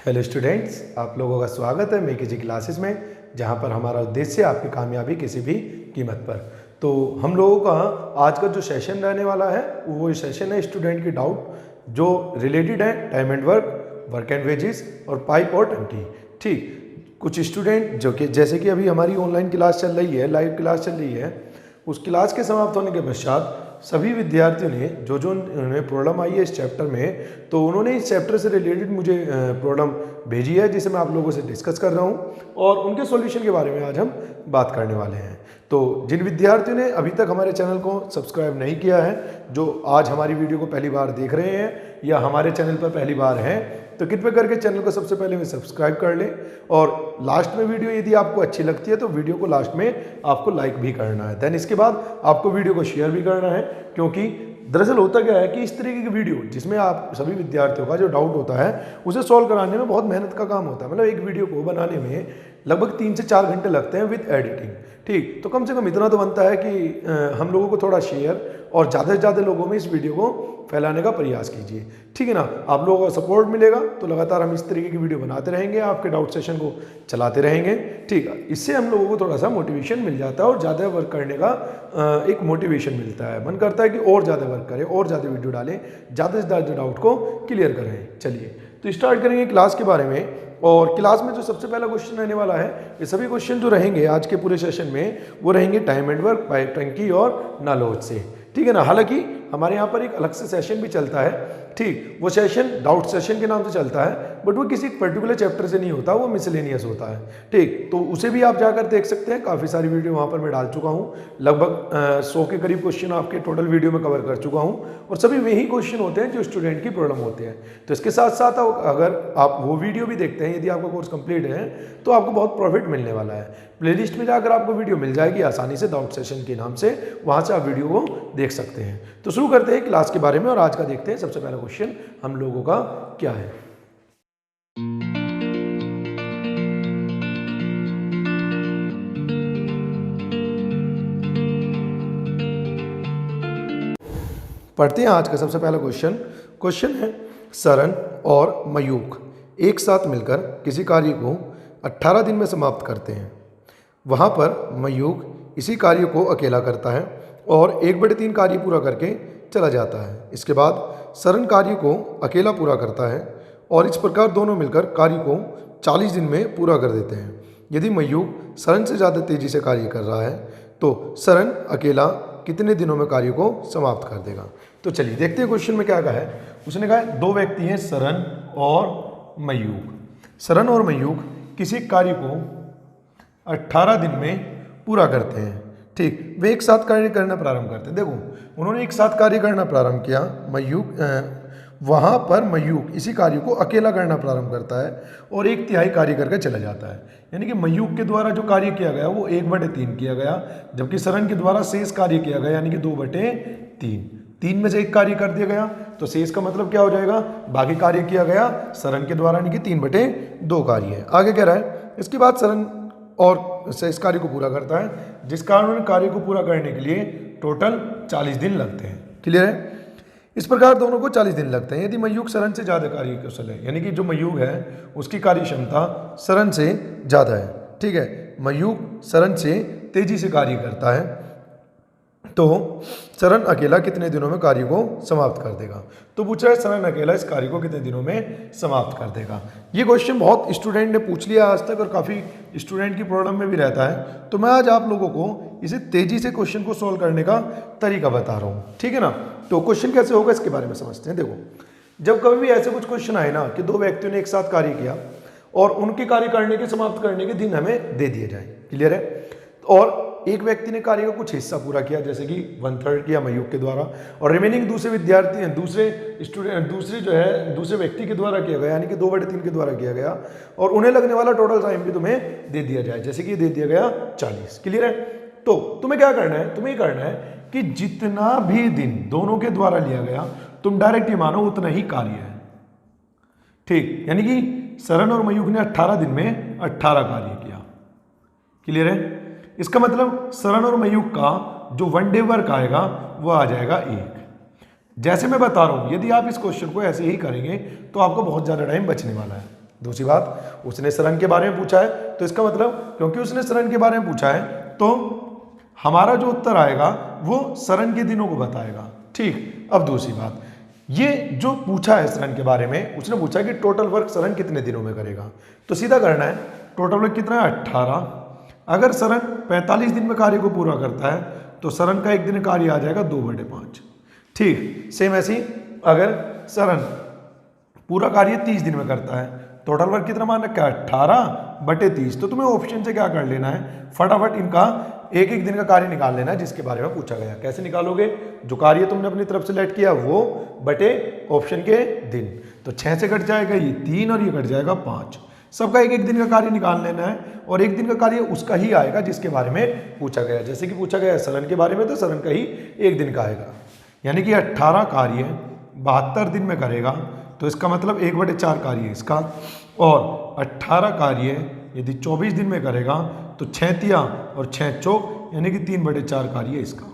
Hello students, आप लोगों का स्वागत है मेके जी क्लासेस में, जहां पर हमारा उद्देश्य है आपकी कामयाबी किसी भी कीमत पर। तो हम लोगों का आज का जो सेशन रहने वाला है वो सेशन है स्टूडेंट की डाउट जो रिलेटेड है time and work, work and wages और पाइप और टंकी। ठीक, कुछ स्टूडेंट जो कि जैसे कि अभी हमारी ऑनलाइन क्लास चल रही है, लाइव क्लास चल रही है, उस क्लास के समाप्त होने के पश्चात सभी विद्यार्थियों ने जो उन्हें प्रॉब्लम आई है इस चैप्टर में, तो उन्होंने इस चैप्टर से रिलेटेड मुझे प्रॉब्लम भेजी है जिसे मैं आप लोगों से डिस्कस कर रहा हूं और उनके सॉल्यूशन के बारे में आज हम बात करने वाले हैं। तो जिन विद्यार्थियों ने अभी तक हमारे चैनल को सब्सक्राइब नहीं किया है, जो आज हमारी वीडियो को पहली बार देख रहे हैं या हमारे चैनल पर पहली बार हैं, तो कृपया करके चैनल को सबसे पहले में सब्सक्राइब कर लें और लास्ट में वीडियो यदि आपको अच्छी लगती है तो वीडियो को लास्ट में आपको लाइक भी करना है। देन इसके बाद आपको वीडियो को शेयर भी करना है, क्योंकि दरअसल होता क्या है कि इस तरीके की वीडियो जिसमें आप सभी विद्यार्थियों का जो डाउट होता है उसे सॉल्व कराने में बहुत मेहनत का काम होता है। मतलब एक वीडियो को बनाने में लगभग 3 से 4 घंटे लगते हैं विद एडिटिंग। ठीक, तो कम से कम इतना तो बनता है कि हम लोगों को थोड़ा शेयर और ज़्यादा से ज़्यादा लोगों में इस वीडियो को फैलाने का प्रयास कीजिए। ठीक है ना, आप लोगों का सपोर्ट मिलेगा तो लगातार हम इस तरीके की वीडियो बनाते रहेंगे, आपके डाउट सेशन को चलाते रहेंगे। ठीक है, इससे हम लोगों को थोड़ा सा मोटिवेशन मिल जाता है और ज़्यादा वर्क करने का एक मोटिवेशन मिलता है। मन करता है कि और ज़्यादा वर्क करें और ज़्यादा वीडियो डालें, ज़्यादा से ज़्यादा डाउट को क्लियर करें। चलिए तो स्टार्ट करेंगे क्लास के बारे में। और क्लास में जो सबसे पहला क्वेश्चन रहने वाला है, ये सभी क्वेश्चन जो रहेंगे आज के पूरे सेशन में वो रहेंगे टाइम एंड वर्क, पाइप, टंकी और नॉलेज से। ठीक है ना, हालांकि हमारे यहाँ पर एक अलग से सेशन भी चलता है। ठीक, वो सेशन डाउट सेशन के नाम से चलता है, बट वो किसी पर्टिकुलर चैप्टर से नहीं होता, वो मिसलेनियस होता है। ठीक, तो उसे भी आप जाकर देख सकते हैं, काफ़ी सारी वीडियो वहाँ पर मैं डाल चुका हूँ। लगभग 100 के करीब क्वेश्चन आपके टोटल वीडियो में कवर कर चुका हूँ और सभी वही क्वेश्चन होते हैं जो स्टूडेंट की प्रॉब्लम होते हैं। तो इसके साथ साथ अगर आप वो वीडियो भी देखते हैं, यदि आपका कोर्स कंप्लीट है तो आपको बहुत प्रॉफिट मिलने वाला है। प्लेलिस्ट में जाकर आपको वीडियो मिल जाएगी आसानी से, डाउट सेशन के नाम से, वहाँ से आप वीडियो को देख सकते हैं। तो शुरू करते हैं क्लास के बारे में और आज का देखते हैं सबसे पहला क्वेश्चन हम लोगों का क्या है। पढ़ते हैं आज का सबसे पहला क्वेश्चन। क्वेश्चन है, सरन और मयूख एक साथ मिलकर किसी कार्य को 18 दिन में समाप्त करते हैं। वहाँ पर मयूख इसी कार्य को अकेला करता है और 1/3 कार्य पूरा करके चला जाता है। इसके बाद सरन कार्य को अकेला पूरा करता है और इस प्रकार दोनों मिलकर कार्य को 40 दिन में पूरा कर देते हैं। यदि मयूख सरन से ज़्यादा तेज़ी से कार्य कर रहा है तो सरन अकेला कितने दिनों में कार्य को समाप्त कर देगा। तो चलिए देखते हैं क्वेश्चन में क्या कहा है। उसने कहा है 2 व्यक्ति हैं, सरन और मयूख। सरन और मयूख किसी कार्य को 18 दिन में पूरा करते हैं। ठीक, वे एक साथ कार्य करना प्रारंभ करते हैं। देखो, उन्होंने एक साथ कार्य करना प्रारंभ किया। वहाँ पर मयूख इसी कार्य को अकेला करना प्रारंभ करता है और 1/3 कार्य करके चला जाता है। यानी कि मयूख के द्वारा जो कार्य किया गया वो 1/3 किया गया, जबकि सरन के द्वारा शेष कार्य किया गया यानी कि 2/3। 3 में से 1 कार्य कर दिया गया तो शेष का मतलब क्या हो जाएगा, बाकी कार्य किया गया सरन के द्वारा यानी कि 3/2 कार्य है। आगे कह रहा है, इसके बाद सरन और शेष कार्य को पूरा करता है, जिस कारण कार्य को पूरा करने के लिए टोटल 40 दिन लगते हैं। क्लियर है, इस प्रकार दोनों को 40 दिन लगते हैं। यदि मयूख सरन से ज़्यादा कार्य कुशल है, यानी कि जो मयूख है उसकी कार्य क्षमता सरन से ज़्यादा है। ठीक है, मयूख सरन से तेजी से कार्य करता है तो सरन अकेला कितने दिनों में कार्य को समाप्त कर देगा। तो पूछा है सरन अकेला इस कार्य को कितने दिनों में समाप्त कर देगा। ये क्वेश्चन बहुत स्टूडेंट ने पूछ लिया आज तक और काफ़ी स्टूडेंट की प्रॉब्लम में भी रहता है। तो मैं आज आप लोगों को इसे तेजी से क्वेश्चन को सॉल्व करने का तरीका बता रहा हूँ। ठीक है ना, तो क्वेश्चन कैसे होगा इसके बारे में समझते हैं। देखो, जब कभी भी ऐसे कुछ क्वेश्चन आए ना कि 2 व्यक्तियों ने एक साथ कार्य किया और उनके कार्य करने के समाप्त करने के दिन हमें दे दिए जाए। क्लियर है, और एक व्यक्ति ने कार्य का कुछ हिस्सा पूरा किया, जैसे कि 1/3 किया मयूख के द्वारा, और रिमेनिंग दूसरे विद्यार्थी हैं, दूसरे व्यक्ति के द्वारा किया गया यानी कि 2/3 के द्वारा किया गया, और उन्हें लगने वाला टोटल टाइम भी तुम्हें दे दिया जाए, जैसे कि दे दिया गया 40। क्लियर है, तो तुम्हें क्या करना है, तुम्हें करना है कि जितना भी दिन दोनों के द्वारा लिया गया तुम डायरेक्ट ये मानो उतना ही कार्य है। ठीक, यानी कि सरन और मयूख ने 18 दिन में 18 कार्य किया। क्लियर है, इसका मतलब सरन और मयूख का जो 1 डे वर्क आएगा वो आ जाएगा 1। जैसे मैं बता रहा हूं, यदि आप इस क्वेश्चन को ऐसे ही करेंगे तो आपको बहुत ज़्यादा टाइम बचने वाला है। दूसरी बात, उसने सरण के बारे में पूछा है, तो इसका मतलब क्योंकि उसने सरण के बारे में पूछा है तो हमारा जो उत्तर आएगा वो सरण के दिनों को बताएगा। ठीक, अब दूसरी बात, ये जो पूछा है सरण के बारे में, उसने पूछा कि टोटल वर्क सरण कितने दिनों में करेगा, तो सीधा करना है, टोटल वर्क कितना है 18। अगर सरण 45 दिन में कार्य को पूरा करता है तो सरण का एक दिन कार्य आ जाएगा 2/5। ठीक, सेम ऐसे ही अगर सरण पूरा कार्य 30 दिन में करता है, टोटल वर्क कितना मान रखा है 18/30। तो तुम्हें ऑप्शन से क्या कर लेना है, फटाफट इनका एक एक दिन का कार्य निकाल लेना है जिसके बारे में पूछा गया। कैसे निकालोगे, जो कार्य तुमने अपनी तरफ से लेट किया वो बटे ऑप्शन के दिन, तो 6 से कट जाएगा ये 3 और ये कट जाएगा 5। सबका एक एक दिन का कार्य निकाल लेना है और एक दिन का कार्य उसका ही आएगा जिसके बारे में पूछा गया। जैसे कि पूछा गया है सरण के बारे में, तो सरण का ही एक दिन का आएगा, यानी कि 18 कार्य 72 दिन में करेगा, तो इसका मतलब 1/4 कार्य इसका, और 18 कार्य यदि 24 दिन में करेगा तो 6 तिया और 6 चौक यानी कि 3/4 कार्य इसका।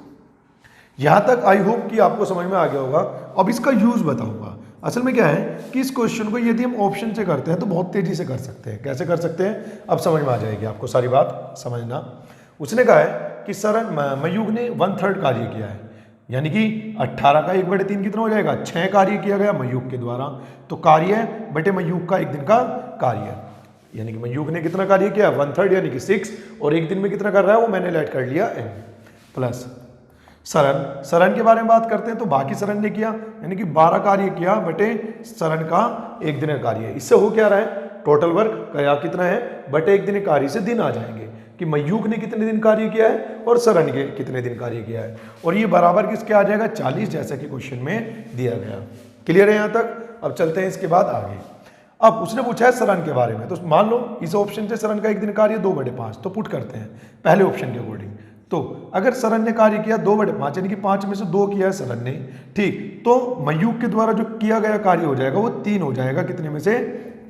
यहाँ तक आई होप कि आपको समझ में आ गया होगा। अब इसका यूज बताऊंगा। असल में क्या है कि इस क्वेश्चन को यदि हम ऑप्शन से करते हैं तो बहुत तेजी से कर सकते हैं। कैसे कर सकते हैं, अब समझ में आ जाएगी आपको सारी बात समझना। उसने कहा है कि सर मयूख ने 1/3 कार्य किया है, यानी कि 18 का 1/3 कितना हो जाएगा, 6 कार्य किया गया मयूख के द्वारा, तो कार्य बटे मयूख का एक दिन का कार्य, यानी कि मयूख ने कितना कार्य किया 1/3 यानी कि 6, और एक दिन में कितना कर रहा है वो मैंने लेट कर लिया n प्लस सरण के बारे में बात करते हैं तो बाकी सरण ने किया, यानी कि 12 कार्य किया बटे सरण का एक दिन का कार्य। इससे हो क्या रहा है, टोटल वर्क का कितना है बटे एक दिन कार्य से दिन आ जाएंगे कि मयूख ने कितने दिन कार्य किया है और सरण के कितने दिन कार्य किया है, और ये बराबर किसके आ जाएगा 40, जैसा कि क्वेश्चन में दिया गया। क्लियर है यहाँ तक। अब चलते हैं इसके बाद आगे। अब उसने पूछा है सरण के बारे में, तो मान लो इस ऑप्शन से सरण का एक दिन कार्य 2/5, तो पुट करते हैं पहले ऑप्शन के अकॉर्डिंग। तो अगर सरण ने कार्य किया 2/5 यानी कि 5 में से 2 किया है सरण ने, ठीक, तो मयूख के द्वारा जो किया गया कार्य हो जाएगा वो 3 हो जाएगा, कितने में से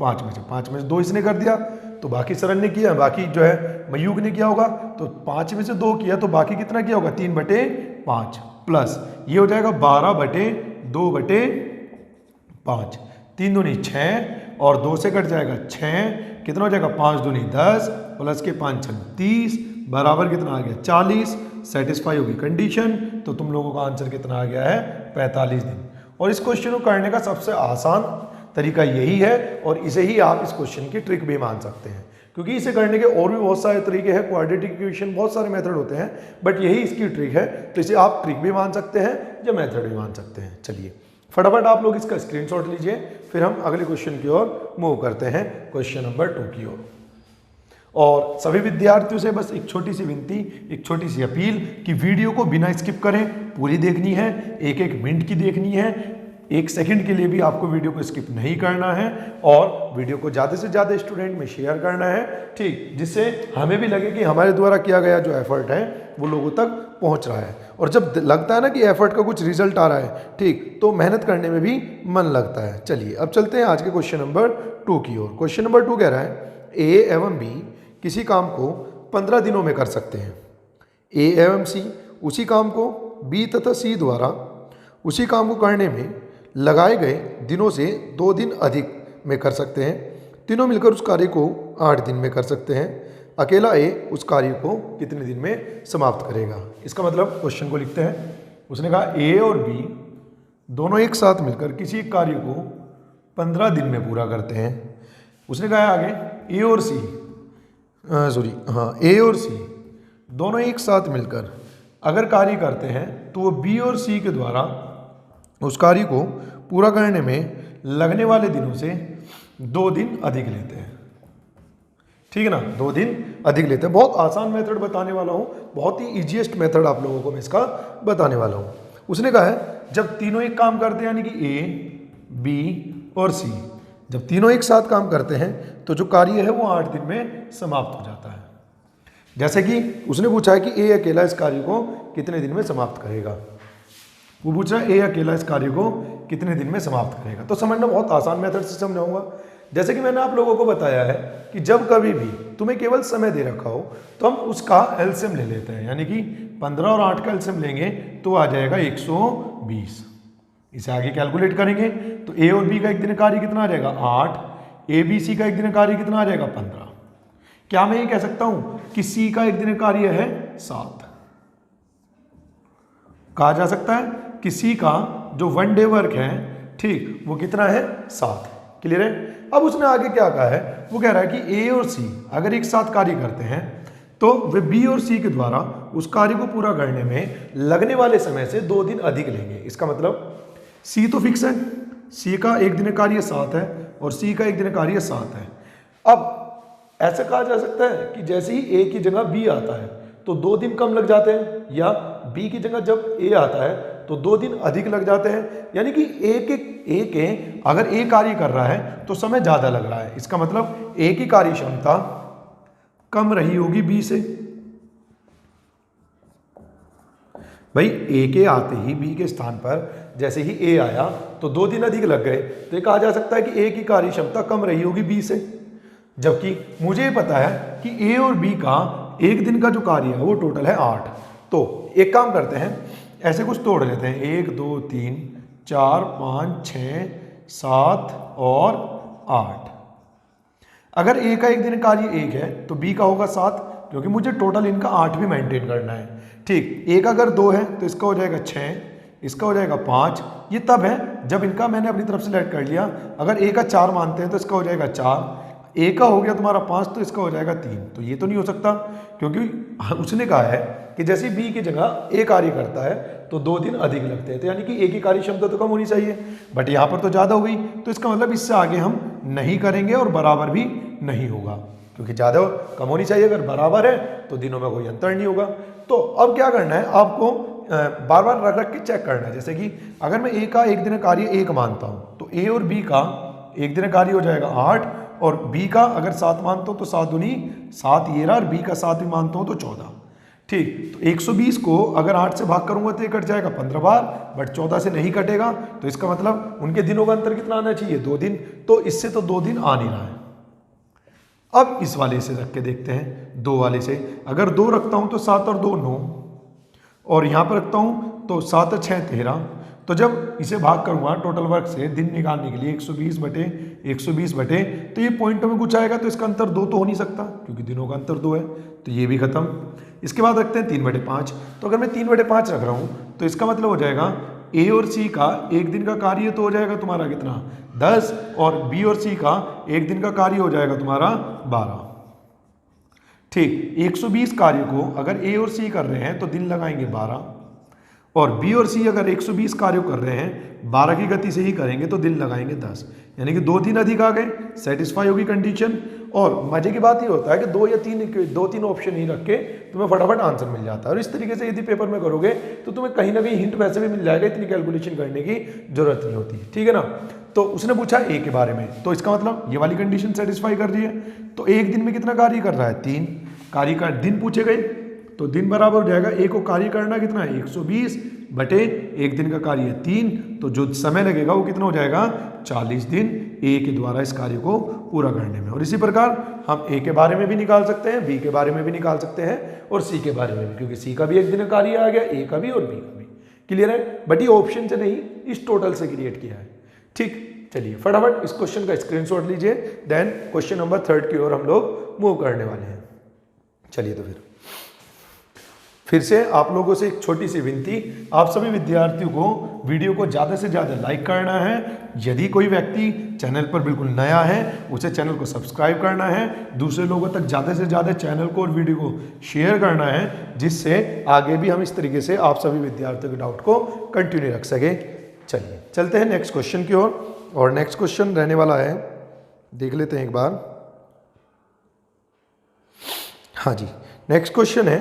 5 में से। 5 में से 2 इसने कर दिया तो बाकी सरण ने किया, बाकी जो है मयूख ने किया होगा, तो 5 में से 2 किया तो बाकी कितना किया होगा 3/5 प्लस ये हो जाएगा 12/2/5, 3 दूनी 6 और 2 से कट जाएगा 6, कितना हो जाएगा 5 दूनी 10 प्लस के 5 6 30 बराबर कितना आ गया 40। सेटिस्फाई होगी कंडीशन, तो तुम लोगों का आंसर कितना आ गया है 45 दिन। और इस क्वेश्चन को करने का सबसे आसान तरीका यही है, और इसे ही आप इस क्वेश्चन की ट्रिक भी मान सकते हैं, क्योंकि इसे करने के और भी बहुत सारे तरीके हैं, क्वाड्रेटिक इक्वेशन बहुत सारे मेथड होते हैं, बट यही इसकी ट्रिक है। तो इसे आप ट्रिक भी मान सकते हैं या मेथड भी मान सकते हैं। चलिए फटाफट आप लोग इसका स्क्रीनशॉट लीजिए, फिर हम अगले क्वेश्चन की ओर मूव करते हैं, क्वेश्चन नंबर 2 की ओर। और सभी विद्यार्थियों से बस एक छोटी सी विनती, एक छोटी सी अपील कि वीडियो को बिना स्किप करें पूरी देखनी है, एक एक मिनट की देखनी है, 1 सेकंड के लिए भी आपको वीडियो को स्किप नहीं करना है, और वीडियो को ज़्यादा से ज़्यादा स्टूडेंट में शेयर करना है, ठीक, जिससे हमें भी लगे कि हमारे द्वारा किया गया जो एफर्ट है वो लोगों तक पहुंच रहा है। और जब लगता है ना कि एफर्ट का कुछ रिजल्ट आ रहा है, ठीक, तो मेहनत करने में भी मन लगता है। चलिए अब चलते हैं आज के क्वेश्चन नंबर 2 की ओर। क्वेश्चन नंबर 2 कह रहा है ए एवं बी किसी काम को 15 दिनों में कर सकते हैं। ए एवं सी उसी काम को बी तथा सी द्वारा उसी काम को करने में लगाए गए दिनों से 2 दिन अधिक में कर सकते हैं। तीनों मिलकर उस कार्य को 8 दिन में कर सकते हैं। अकेला ए उस कार्य को कितने दिन में समाप्त करेगा। इसका मतलब क्वेश्चन को लिखते हैं। उसने कहा ए और बी दोनों एक साथ मिलकर किसी एक कार्य को 15 दिन में पूरा करते हैं। उसने कहा आगे ए और सी ए और सी दोनों एक साथ मिलकर अगर कार्य करते हैं तो वो बी और सी के द्वारा उस कार्य को पूरा करने में लगने वाले दिनों से 2 दिन अधिक लेते हैं। ठीक है ना, 2 दिन अधिक लेते हैं। बहुत आसान मेथड बताने वाला हूँ, बहुत ही इजीएस्ट मेथड आप लोगों को मैं इसका बताने वाला हूँ। उसने कहा है जब तीनों एक काम करते हैं, यानी कि ए बी और सी, जब तीनों एक साथ काम करते हैं तो जो कार्य है वो 8 दिन में समाप्त हो जाता है। जैसे कि उसने पूछा है कि ए अकेला इस कार्य को कितने दिन में समाप्त करेगा। वो पूछ रहा है ए अकेला इस कार्य को कितने दिन में समाप्त करेगा। तो समझना बहुत आसान मेथड से समझाऊंगा। जैसे कि मैंने आप लोगों को बताया है कि जब कभी भी तुम्हें केवल समय दे रखा हो तो हम उसका एलसीएम ले लेते हैं, यानी कि 15 और 8 का एलसीएम लेंगे तो आ जाएगा 120। इसे आगे कैलकुलेट करेंगे तो ए और बी का एक दिन कार्य कितना आ जाएगा 8, ए बी सी का एक दिन का कार्य कितना आ जाएगा 15। क्या मैं ये कह सकता हूं कि सी का एक दिन का कार्य है 7? कहा जा सकता है कि सी का जो वन डे वर्क है, ठीक, वो कितना है 7। क्लियर है। अब उसने आगे क्या कहा है, वो कह रहा है कि ए और सी अगर एक साथ कार्य करते हैं तो वे बी और सी के द्वारा उस कार्य को पूरा करने में लगने वाले समय से 2 दिन अधिक लेंगे। इसका मतलब सी तो फिक्स है, सी का एक दिन कार्य 7 है और सी का एक दिन कार्य 7 है। अब ऐसा कहा जा सकता है कि जैसे ही ए की जगह बी आता है तो 2 दिन कम लग जाते हैं, या बी की जगह जब ए आता है तो 2 दिन अधिक लग जाते हैं। यानी कि ए के अगर ए कार्य कर रहा है तो समय ज़्यादा लग रहा है। इसका मतलब ए की कार्य क्षमता कम रही होगी बी से। भाई ए के आते ही बी के स्थान पर जैसे ही ए आया तो 2 दिन अधिक लग गए, तो ये कहा जा सकता है कि ए की कार्य क्षमता कम रही होगी बी से। जबकि मुझे पता है कि ए और बी का एक दिन का जो कार्य है वो टोटल है 8। तो एक काम करते हैं, ऐसे कुछ तोड़ लेते हैं, 1 2 3 4 5 6 7 और 8। अगर ए का एक दिन कार्य 1 है तो बी का होगा 7, क्योंकि मुझे टोटल इनका 8 भी मेंटेन करना है। ठीक, ए का अगर 2 है तो इसका हो जाएगा 6, इसका हो जाएगा 5। ये तब है जब इनका मैंने अपनी तरफ से सेलेक्ट कर लिया। अगर ए का 4 मानते हैं तो इसका हो जाएगा 4, ए का हो गया तुम्हारा 5 तो इसका हो जाएगा 3। तो ये तो नहीं हो सकता, क्योंकि उसने कहा है कि जैसे बी की जगह ए कार्य करता है तो 2 दिन अधिक लगते हैं, तो यानी कि ए की कार्य क्षमता तो कम होनी चाहिए, बट यहाँ पर तो ज़्यादा हो गई। तो इसका मतलब इससे आगे हम नहीं करेंगे और बराबर भी नहीं होगा, क्योंकि ज़्यादा कम होनी चाहिए। अगर बराबर है तो दिनों में कोई अंतर नहीं होगा। तो अब क्या करना है, आपको बार बार रख रख के चेक करना है। जैसे कि अगर मैं ए का एक दिन कार्य 1 मानता हूँ तो ए और बी का एक दिन कार्य हो जाएगा 8, और बी का अगर 7 मानता हूँ तो 7 दूनी 7 ये रहा, और बी का 7 भी मानता हूँ तो 14। ठीक, तो 120 को अगर 8 से भाग करूंगा तो ये कट जाएगा 15 बार, बट 14 से नहीं कटेगा। तो इसका मतलब उनके दिनों का अंतर कितना आना चाहिए, 2 दिन। तो इससे तो 2 दिन आ नहीं रहा है। अब इस वाले से रख के देखते हैं, 2 वाले से अगर 2 रखता हूं तो 7 और 2 9, और यहां पर रखता हूं तो 7 और 6 13। तो जब इसे भाग करूंगा टोटल वर्क से दिन निकालने के लिए 120 बटे 120 बटे, तो ये पॉइंटों में कुछ आएगा, तो इसका अंतर 2 तो हो नहीं सकता, क्योंकि दिनों का अंतर 2 है। तो ये भी खत्म। इसके बाद रखते हैं 3/5। तो अगर मैं 3/5 रख रहा हूँ तो इसका मतलब हो जाएगा ए और सी का एक दिन का कार्य तो हो जाएगा तुम्हारा कितना 10, और बी और सी का एक दिन का कार्य हो जाएगा तुम्हारा 12। ठीक, 120 कार्य को अगर ए और सी कर रहे हैं तो दिन लगाएंगे 12, और बी और सी अगर 120 कार्य कर रहे हैं 12 की गति से ही करेंगे तो दिन लगाएंगे 10, यानी कि 2 दिन अधिक आ गए, सेटिस्फाई होगी कंडीशन। और मजे की बात ये होता है कि 2 या 3 ऑप्शन ही रख के तुम्हें फटाफट आंसर मिल जाता है। और इस तरीके से यदि पेपर में करोगे तो तुम्हें कहीं ना कहीं हिंट वैसे भी मिल जाएगा, इतनी कैलकुलेशन करने की जरूरत नहीं होती, ठीक है ना। तो उसने पूछा ए के बारे में, तो इसका मतलब ये वाली कंडीशन सेटिस्फाई कर रही है। तो एक दिन में कितना कार्य कर रहा है 3, कार्य का दिन पूछे गए तो दिन बराबर हो जाएगा ए को कार्य करना कितना है 120 बटे एक दिन का कार्य है 3, तो जो समय लगेगा वो कितना हो जाएगा 40 दिन ए के द्वारा इस कार्य को पूरा करने में। और इसी प्रकार हम ए के बारे में भी निकाल सकते हैं, बी के बारे में भी निकाल सकते हैं, और सी के बारे में भी, क्योंकि सी का भी एक दिन का कार्य आ गया, ए का भी और बी का भी। क्लियर है, बट ये ऑप्शन से नहीं इस टोटल से क्रिएट किया है। ठीक, चलिए फटाफट इस क्वेश्चन का स्क्रीनशॉट लीजिए, देन क्वेश्चन नंबर 3 की ओर हम लोग मूव करने वाले हैं। चलिए तो फिर से आप लोगों से एक छोटी सी विनती, आप सभी विद्यार्थियों को वीडियो को ज़्यादा से ज़्यादा लाइक करना है। यदि कोई व्यक्ति चैनल पर बिल्कुल नया है उसे चैनल को सब्सक्राइब करना है, दूसरे लोगों तक ज़्यादा से ज़्यादा चैनल को और वीडियो को शेयर करना है, जिससे आगे भी हम इस तरीके से आप सभी विद्यार्थियों के डाउट को कंटिन्यू रख सकें। चलिए चलते हैं नेक्स्ट क्वेश्चन की ओर, और नेक्स्ट क्वेश्चन रहने वाला है, देख लेते हैं एक बार। हाँ जी, नेक्स्ट क्वेश्चन है,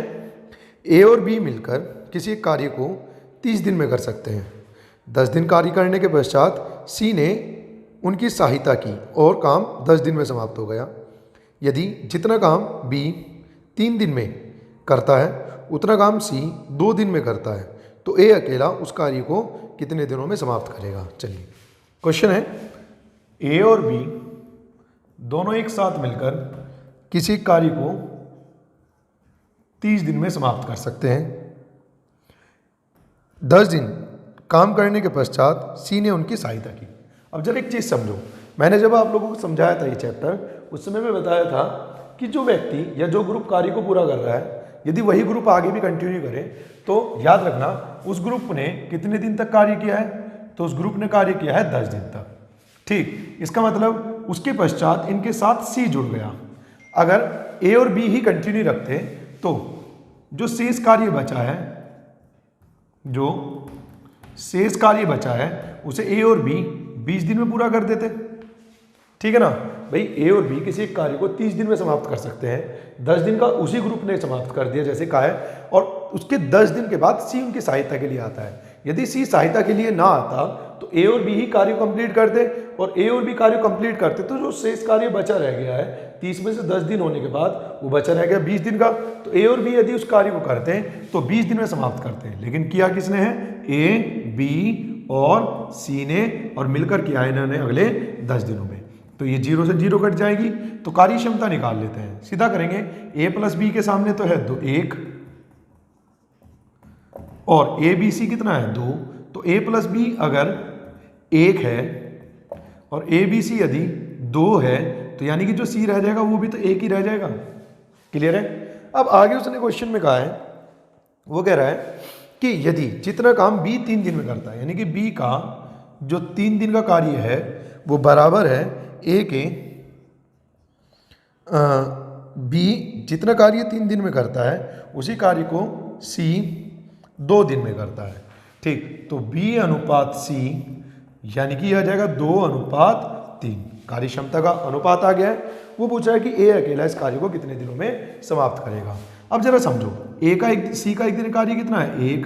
ए और बी मिलकर किसी कार्य को 30 दिन में कर सकते हैं। 10 दिन कार्य करने के पश्चात सी ने उनकी सहायता की और काम 10 दिन में समाप्त हो गया। यदि जितना काम बी 3 दिन में करता है उतना काम सी 2 दिन में करता है, तो ए अकेला उस कार्य को कितने दिनों में समाप्त करेगा। चलिए क्वेश्चन है, ए और बी दोनों एक साथ मिलकर किसी कार्य को 30 दिन में समाप्त कर सकते हैं। 10 दिन काम करने के पश्चात सी ने उनकी सहायता की। अब जब एक चीज़ समझो मैंने जब आप लोगों को समझाया था ये चैप्टर, उस समय में बताया था कि जो व्यक्ति या जो ग्रुप कार्य को पूरा कर रहा है, यदि वही ग्रुप आगे भी कंटिन्यू करे तो याद रखना उस ग्रुप ने कितने दिन तक कार्य किया है, तो उस ग्रुप ने कार्य किया है 10 दिन तक। ठीक, इसका मतलब उसके पश्चात इनके साथ सी जुड़ गया। अगर ए और बी ही कंटिन्यू रखते तो जो शेष कार्य बचा है उसे ए और बी 20 दिन में पूरा कर देते। ठीक है ना भाई, ए और बी किसी एक कार्य को 30 दिन में समाप्त कर सकते हैं, 10 दिन का उसी ग्रुप ने समाप्त कर दिया जैसे कहा है, और उसके 10 दिन के बाद सी उनकी सहायता के लिए आता है। यदि सी सहायता के लिए ना आता तो ए और बी ही कार्य कंप्लीट करते, और ए और बी कार्य कंप्लीट करते तो जो शेष कार्य बचा रह गया है 30 में से 10 दिन होने के बाद वो बचा रह गया 20 दिन का, तो ए और बी यदि उस कार्य को करते हैं तो 20 दिन में समाप्त करते हैं। लेकिन किया किसने है, ए, बी और सी ने, और मिलकर किया इन्होंने अगले 10 दिनों में। तो ये 0 से 0 कट जाएगी, तो कार्य क्षमता निकाल लेते हैं। सीधा करेंगे, ए प्लस बी के सामने तो है 1 और ए बी सी कितना है 2, तो ए प्लस बी अगर 1 है और ए बी सी यदि 2 है तो यानी कि जो सी रह जाएगा वो भी तो 1 ही रह जाएगा। क्लियर है। अब आगे उसने क्वेश्चन में कहा है, वो कह रहा है कि यदि जितना काम बी 3 दिन में करता है, यानी कि बी का जो 3 दिन का कार्य है वो बराबर है ए के बी जितना कार्य 3 दिन में करता है उसी कार्य को सी 2 दिन में करता है। ठीक, तो बी अनुपात सी यानी कि आ जाएगा 2:3। कार्य क्षमता का अनुपात आ गया है। वो पूछा है कि ए अकेला इस कार्य को कितने दिनों में समाप्त करेगा। अब जरा समझो, सी का एक दिन कार्य कितना है 1,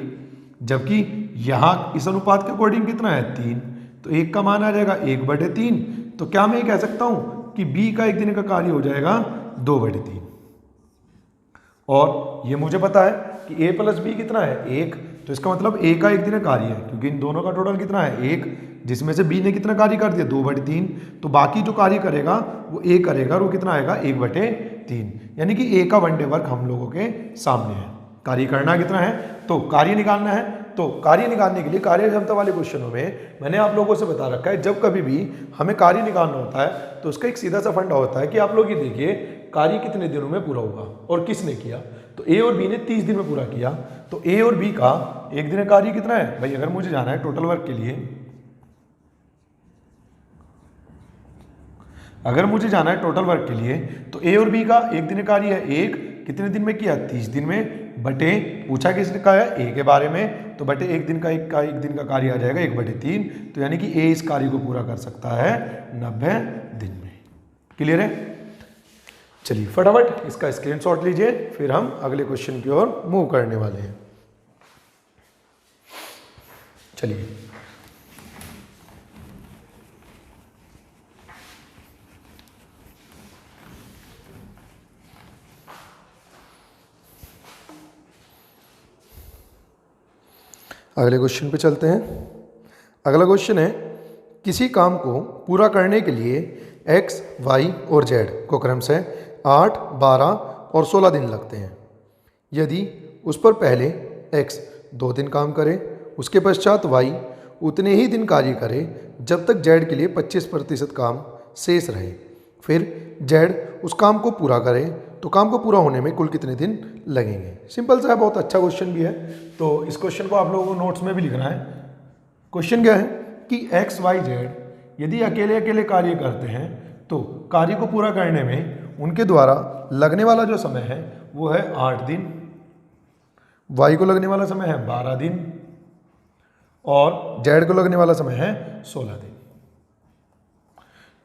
जबकि यहाँ इस अनुपात के अकॉर्डिंग कितना है 3, तो 1 का मान आ जाएगा 1/3। तो क्या मैं ये कह सकता हूँ कि बी का एक दिन का कार्य हो जाएगा 2/3। और ये मुझे पता है कि ए प्लस बी कितना है 1, तो इसका मतलब ए का एक दिन का कार्य है, क्योंकि इन दोनों का टोटल कितना है 1, जिसमें से बी ने कितना कार्य कर दिया 2/3, तो बाकी जो कार्य करेगा वो ए करेगा, और वो कितना आएगा 1/3। यानी कि ए का वन डे वर्क हम लोगों के सामने है। कार्य करना कितना है, तो कार्य निकालना है। तो कार्य निकालने के लिए कार्य क्षमता वाले क्वेश्चनों में मैंने आप लोगों से बता रखा है, जब कभी भी हमें कार्य निकालना होता है तो उसका एक सीधा सा फंडा होता है कि आप लोग ये देखिए कार्य कितने दिनों में पूरा होगा और किसने किया। तो ए और बी ने 30 दिन में पूरा किया, तो ए और बी का एक दिन का कार्य कितना है भाई, अगर मुझे जाना है टोटल वर्क के लिए, अगर मुझे जाना है टोटल वर्क के लिए, तो ए और बी का एक दिन कार्य है 1, कितने दिन में किया 30 दिन में, बटे पूछा किसने का है ए के बारे में, तो बटे एक दिन का कार्य आ जाएगा 1/3। तो यानी कि ए इस कार्य को पूरा कर सकता है 90 दिन में। क्लियर है। चलिए फटाफट इसका स्क्रीनशॉट लीजिए, फिर हम अगले क्वेश्चन की ओर मूव करने वाले हैं। चलिए अगले क्वेश्चन पे चलते हैं। अगला क्वेश्चन है, किसी काम को पूरा करने के लिए x, y और z को क्रमशः 8, 12 और 16 दिन लगते हैं। यदि उस पर पहले x 2 दिन काम करे, उसके पश्चात y उतने ही दिन कार्य करे जब तक z के लिए 25% काम शेष रहे, फिर z उस काम को पूरा करे, तो काम को पूरा होने में कुल कितने दिन लगेंगे। सिंपल सा है, बहुत अच्छा क्वेश्चन भी है। तो इस क्वेश्चन को आप लोगों को नोट्स में भी लिखना है। क्वेश्चन क्या है कि x, y, z यदि अकेले अकेले कार्य करते हैं तो कार्य को पूरा करने में उनके द्वारा लगने वाला जो समय है वो है 8 दिन, y को लगने वाला समय है 12 दिन और z को लगने वाला समय है 16 दिन।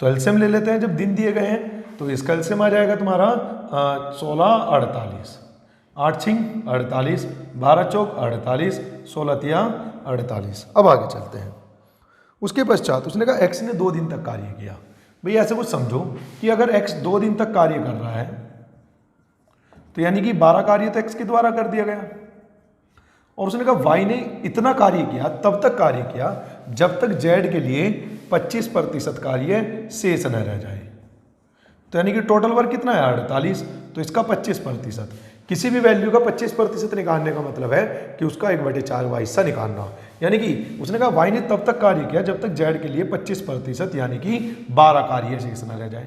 तो एलसीएम ले लेते हैं। जब दिन दिए गए हैं तो इसका एलसीएम आ जाएगा तुम्हारा 16, 48, 8 छिंग 48, 12 चौक 48, 16 तिया 48। अब आगे चलते हैं। उसके पश्चात उसने कहा x ने 2 दिन तक कार्य किया। भाई ऐसे कुछ समझो कि अगर x 2 दिन तक कार्य कर रहा है तो यानी कि 12 कार्य तो x के द्वारा कर दिया गया, और उसने कहा y ने इतना कार्य किया, तब तक कार्य किया जब तक z के लिए 25% कार्य शेष न रह जाए। तो यानी कि टोटल वर्क कितना है 48, तो इसका 25%। किसी भी वैल्यू का 25% निकालने का मतलब है कि उसका 1/4 का हिस्सा निकालना। यानी कि उसने कहा वाई ने तब तक कार्य किया जब तक जेड के लिए 25% यानी कि 12 कार्य शेष न रह जाए।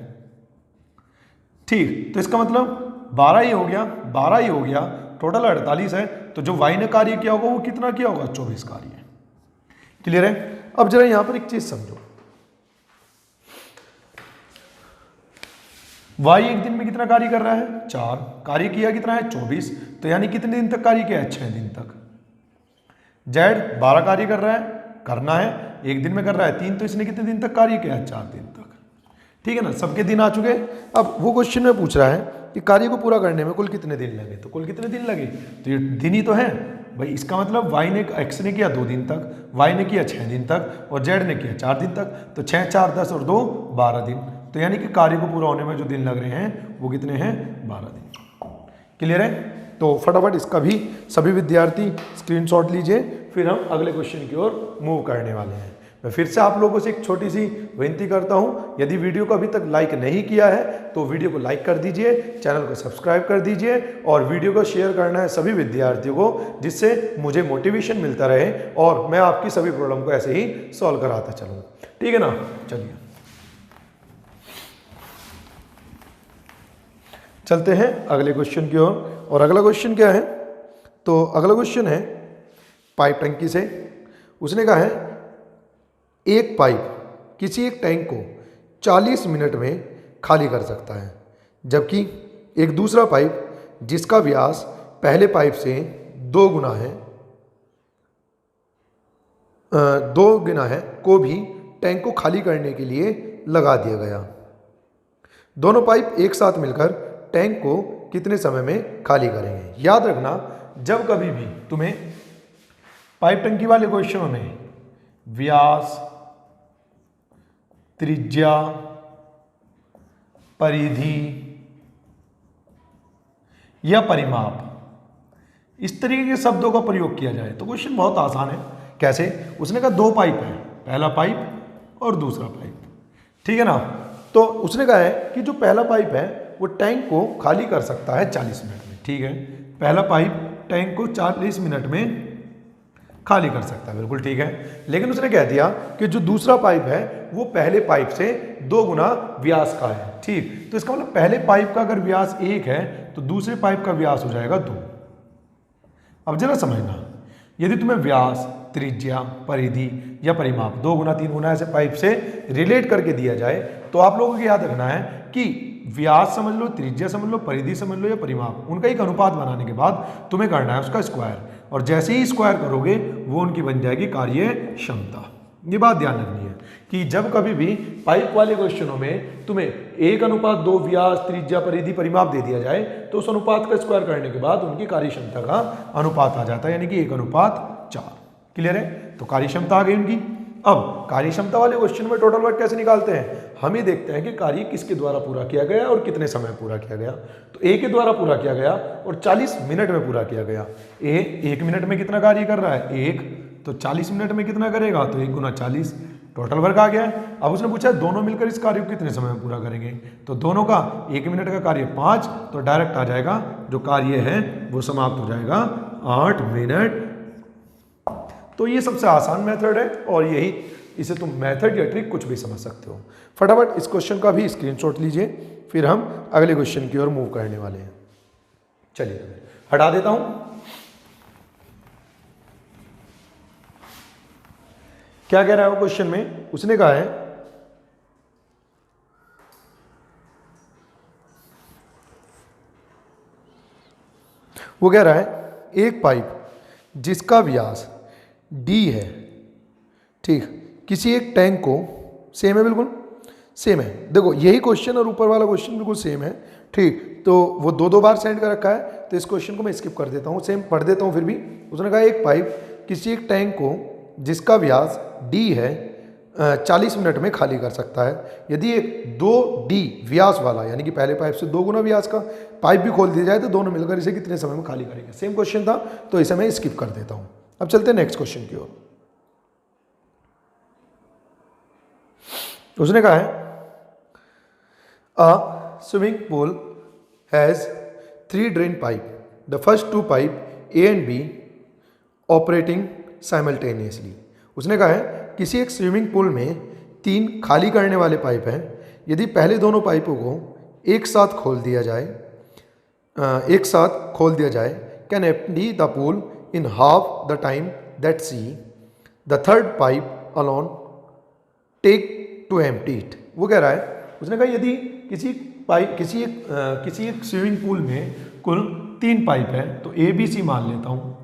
ठीक, तो इसका मतलब 12 ही हो गया, 12 ही हो गया, टोटल 48 है, तो जो वाई ने कार्य किया होगा वो कितना किया होगा, 24 कार्य। क्लियर है। अब जरा यहां पर एक चीज समझो, वाई एक दिन में कितना कार्य कर रहा है, 4 कार्य किया, कितना है 24, तो यानी कितने दिन तक कार्य किया है, 6 दिन तक। जेड 12 कार्य कर रहा है, करना है, एक दिन में कर रहा है 3, तो इसने कितने दिन तक कार्य किया है, 4 दिन तक। ठीक है ना, सबके दिन आ चुके। अब वो क्वेश्चन में पूछ रहा है कि कार्य को पूरा करने में कुल कितने दिन लगे, तो कुल कितने दिन लगे, तो ये दिन ही तो है भाई। इसका मतलब वाई ने, एक्स ने किया 2 दिन तक, वाई ने किया 6 दिन तक और जेड ने किया 4 दिन तक, तो 6 4 10 और 2 12 दिन, तो यानी कि कार्य को पूरा होने में जो दिन लग रहे हैं वो कितने हैं, 12 दिन। क्लियर है। तो फटाफट इसका भी सभी विद्यार्थी स्क्रीनशॉट लीजिए, फिर हम अगले क्वेश्चन की ओर मूव करने वाले हैं। मैं फिर से आप लोगों से एक छोटी सी विनती करता हूं, यदि वीडियो को अभी तक लाइक नहीं किया है तो वीडियो को लाइक कर दीजिए, चैनल को सब्सक्राइब कर दीजिए और वीडियो को शेयर करना है सभी विद्यार्थियों को, जिससे मुझे मोटिवेशन मिलता रहे और मैं आपकी सभी प्रॉब्लम को ऐसे ही सॉल्व कराता चलूँ। ठीक है ना, चलिए चलते हैं अगले क्वेश्चन की ओर। और अगला क्वेश्चन क्या है, तो अगला क्वेश्चन है पाइप टंकी से। उसने कहा है एक पाइप किसी एक टैंक को 40 मिनट में खाली कर सकता है, जबकि एक दूसरा पाइप जिसका व्यास पहले पाइप से 2 गुना है को भी टैंक को खाली करने के लिए लगा दिया गया। दोनों पाइप एक साथ मिलकर टैंक को कितने समय में खाली करेंगे। याद रखना, जब कभी भी तुम्हें पाइप टंकी वाले क्वेश्चनों में व्यास, त्रिज्या, परिधि या परिमाप इस तरीके के शब्दों का प्रयोग किया जाए तो क्वेश्चन बहुत आसान है। कैसे, उसने कहा 2 पाइप है, पहला पाइप और दूसरा पाइप। ठीक है ना, तो उसने कहा है कि जो पहला पाइप है वो टैंक को खाली कर सकता है 40 मिनट में। ठीक है, पहला पाइप टैंक को 40 मिनट में खाली कर सकता है, बिल्कुल ठीक है। लेकिन उसने कह दिया कि जो दूसरा पाइप है वो पहले पाइप से 2 गुना व्यास का है। ठीक, तो इसका मतलब पहले पाइप का अगर व्यास 1 है तो दूसरे पाइप का व्यास हो जाएगा 2। अब जरा समझना, यदि तुम्हें व्यास, त्रिज्या, परिधि या परिमाप 2 गुना 3 गुना ऐसे पाइप से रिलेट करके दिया जाए तो आप लोगों को याद रखना है कि व्यास समझ लो, त्रिज्या समझ लो, परिधि समझ लो या परिमाप, उनका एक अनुपात बनाने के बाद तुम्हें करना है उसका स्क्वायर, और जैसे ही स्क्वायर करोगे वो उनकी बन जाएगी कार्य क्षमता। ये बात ध्यान रखनी है कि जब कभी भी पाइप वाले क्वेश्चनों में तुम्हें 1:2 व्यास, त्रिज्या, परिधि, परिमाप दे दिया जाए तो उस अनुपात का स्क्वायर करने के बाद उनकी कार्य क्षमता का अनुपात आ जाता है, यानी कि 1:4। क्लियर है, तो कार्य क्षमता आ गई उनकी। अब कार्य क्षमता वाले क्वेश्चन में टोटल वर्क कैसे निकालते हैं, हम ही देखते हैं कि कार्य किसके द्वारा पूरा किया गया और कितने समय पूरा किया गया। तो ए के द्वारा पूरा किया गया और 40 मिनट में पूरा किया गया। ए 1 मिनट में कितना कार्य कर रहा है, 1, तो 40 मिनट में कितना करेगा, तो 1 गुना 40, टोटल वर्क आ गया। अब उसने पूछा दोनों मिलकर इस कार्य को कितने समय में पूरा करेंगे, तो दोनों का 1 मिनट का कार्य 5, तो डायरेक्ट आ जाएगा जो कार्य है वो समाप्त हो जाएगा 8 मिनट। तो ये सबसे आसान मेथड है और यही, इसे तुम मेथड या ट्रिक कुछ भी समझ सकते हो। फटाफट इस क्वेश्चन का भी स्क्रीनशॉट लीजिए, फिर हम अगले क्वेश्चन की ओर मूव करने वाले हैं। चलिए हटा देता हूं। क्या कह रहा है वो क्वेश्चन में, उसने कहा है वो कह रहा है एक पाइप जिसका व्यास d है, ठीक, किसी एक टैंक को, सेम है, बिल्कुल सेम है। देखो यही क्वेश्चन और ऊपर वाला क्वेश्चन बिल्कुल सेम है, ठीक, तो वो 2 बार सेंड कर रखा है, तो इस क्वेश्चन को मैं स्किप कर देता हूँ, सेम पढ़ देता हूँ फिर भी। उसने कहा एक पाइप किसी एक टैंक को जिसका व्यास d है 40 मिनट में खाली कर सकता है। यदि एक 2d व्यास वाला, यानी कि पहले पाइप से 2 गुना व्यास का पाइप भी खोल दिया जाए तो दोनों मिलकर इसे कितने समय में खाली करेंगे। सेम क्वेश्चन था तो इसे मैं स्किप कर देता हूँ। अब चलते हैं नेक्स्ट क्वेश्चन की ओर। उसने कहा है a swimming pool has 3 drain pipe, the first 2 pipe A and B operating simultaneously. उसने कहा है किसी एक स्विमिंग पूल में 3 खाली करने वाले पाइप हैं, यदि पहले दोनों पाइपों को एक साथ खोल दिया जाए can empty the pool in half the time that C the third pipe alone take to empty it. वो कह रहा है, उसने कहा यदि किसी एक स्विमिंग पूल में कुल 3 पाइप है, तो ए बी सी मान लेता हूँ,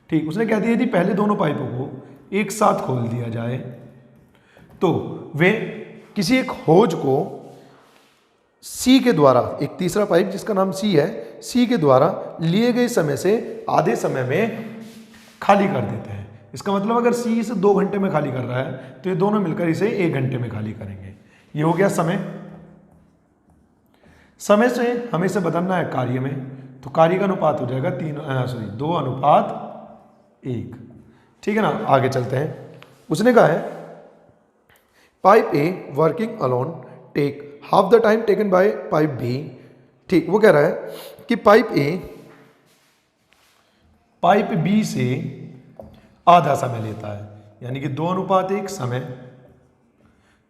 ठीक। उसने कह दिया यदि पहले दोनों पाइपों को एक साथ खोल दिया जाए तो वे किसी एक होज को सी के द्वारा, एक तीसरा पाइप जिसका नाम सी है, सी के द्वारा लिए गए समय से आधे समय में खाली कर देते हैं। इसका मतलब अगर सी इसे 2 घंटे में खाली कर रहा है तो ये दोनों मिलकर इसे 1 घंटे में खाली करेंगे। ये हो गया समय। समय से हमें इसे बदलना है कार्य में, तो कार्य का अनुपात हो जाएगा 2:1। ठीक है ना। आगे चलते हैं। उसने कहा है pipe A working alone take half the time taken by pipe B. ठीक। वो कह रहा है कि पाइप ए पाइप बी से आधा समय लेता है, यानी कि 2:1 समय।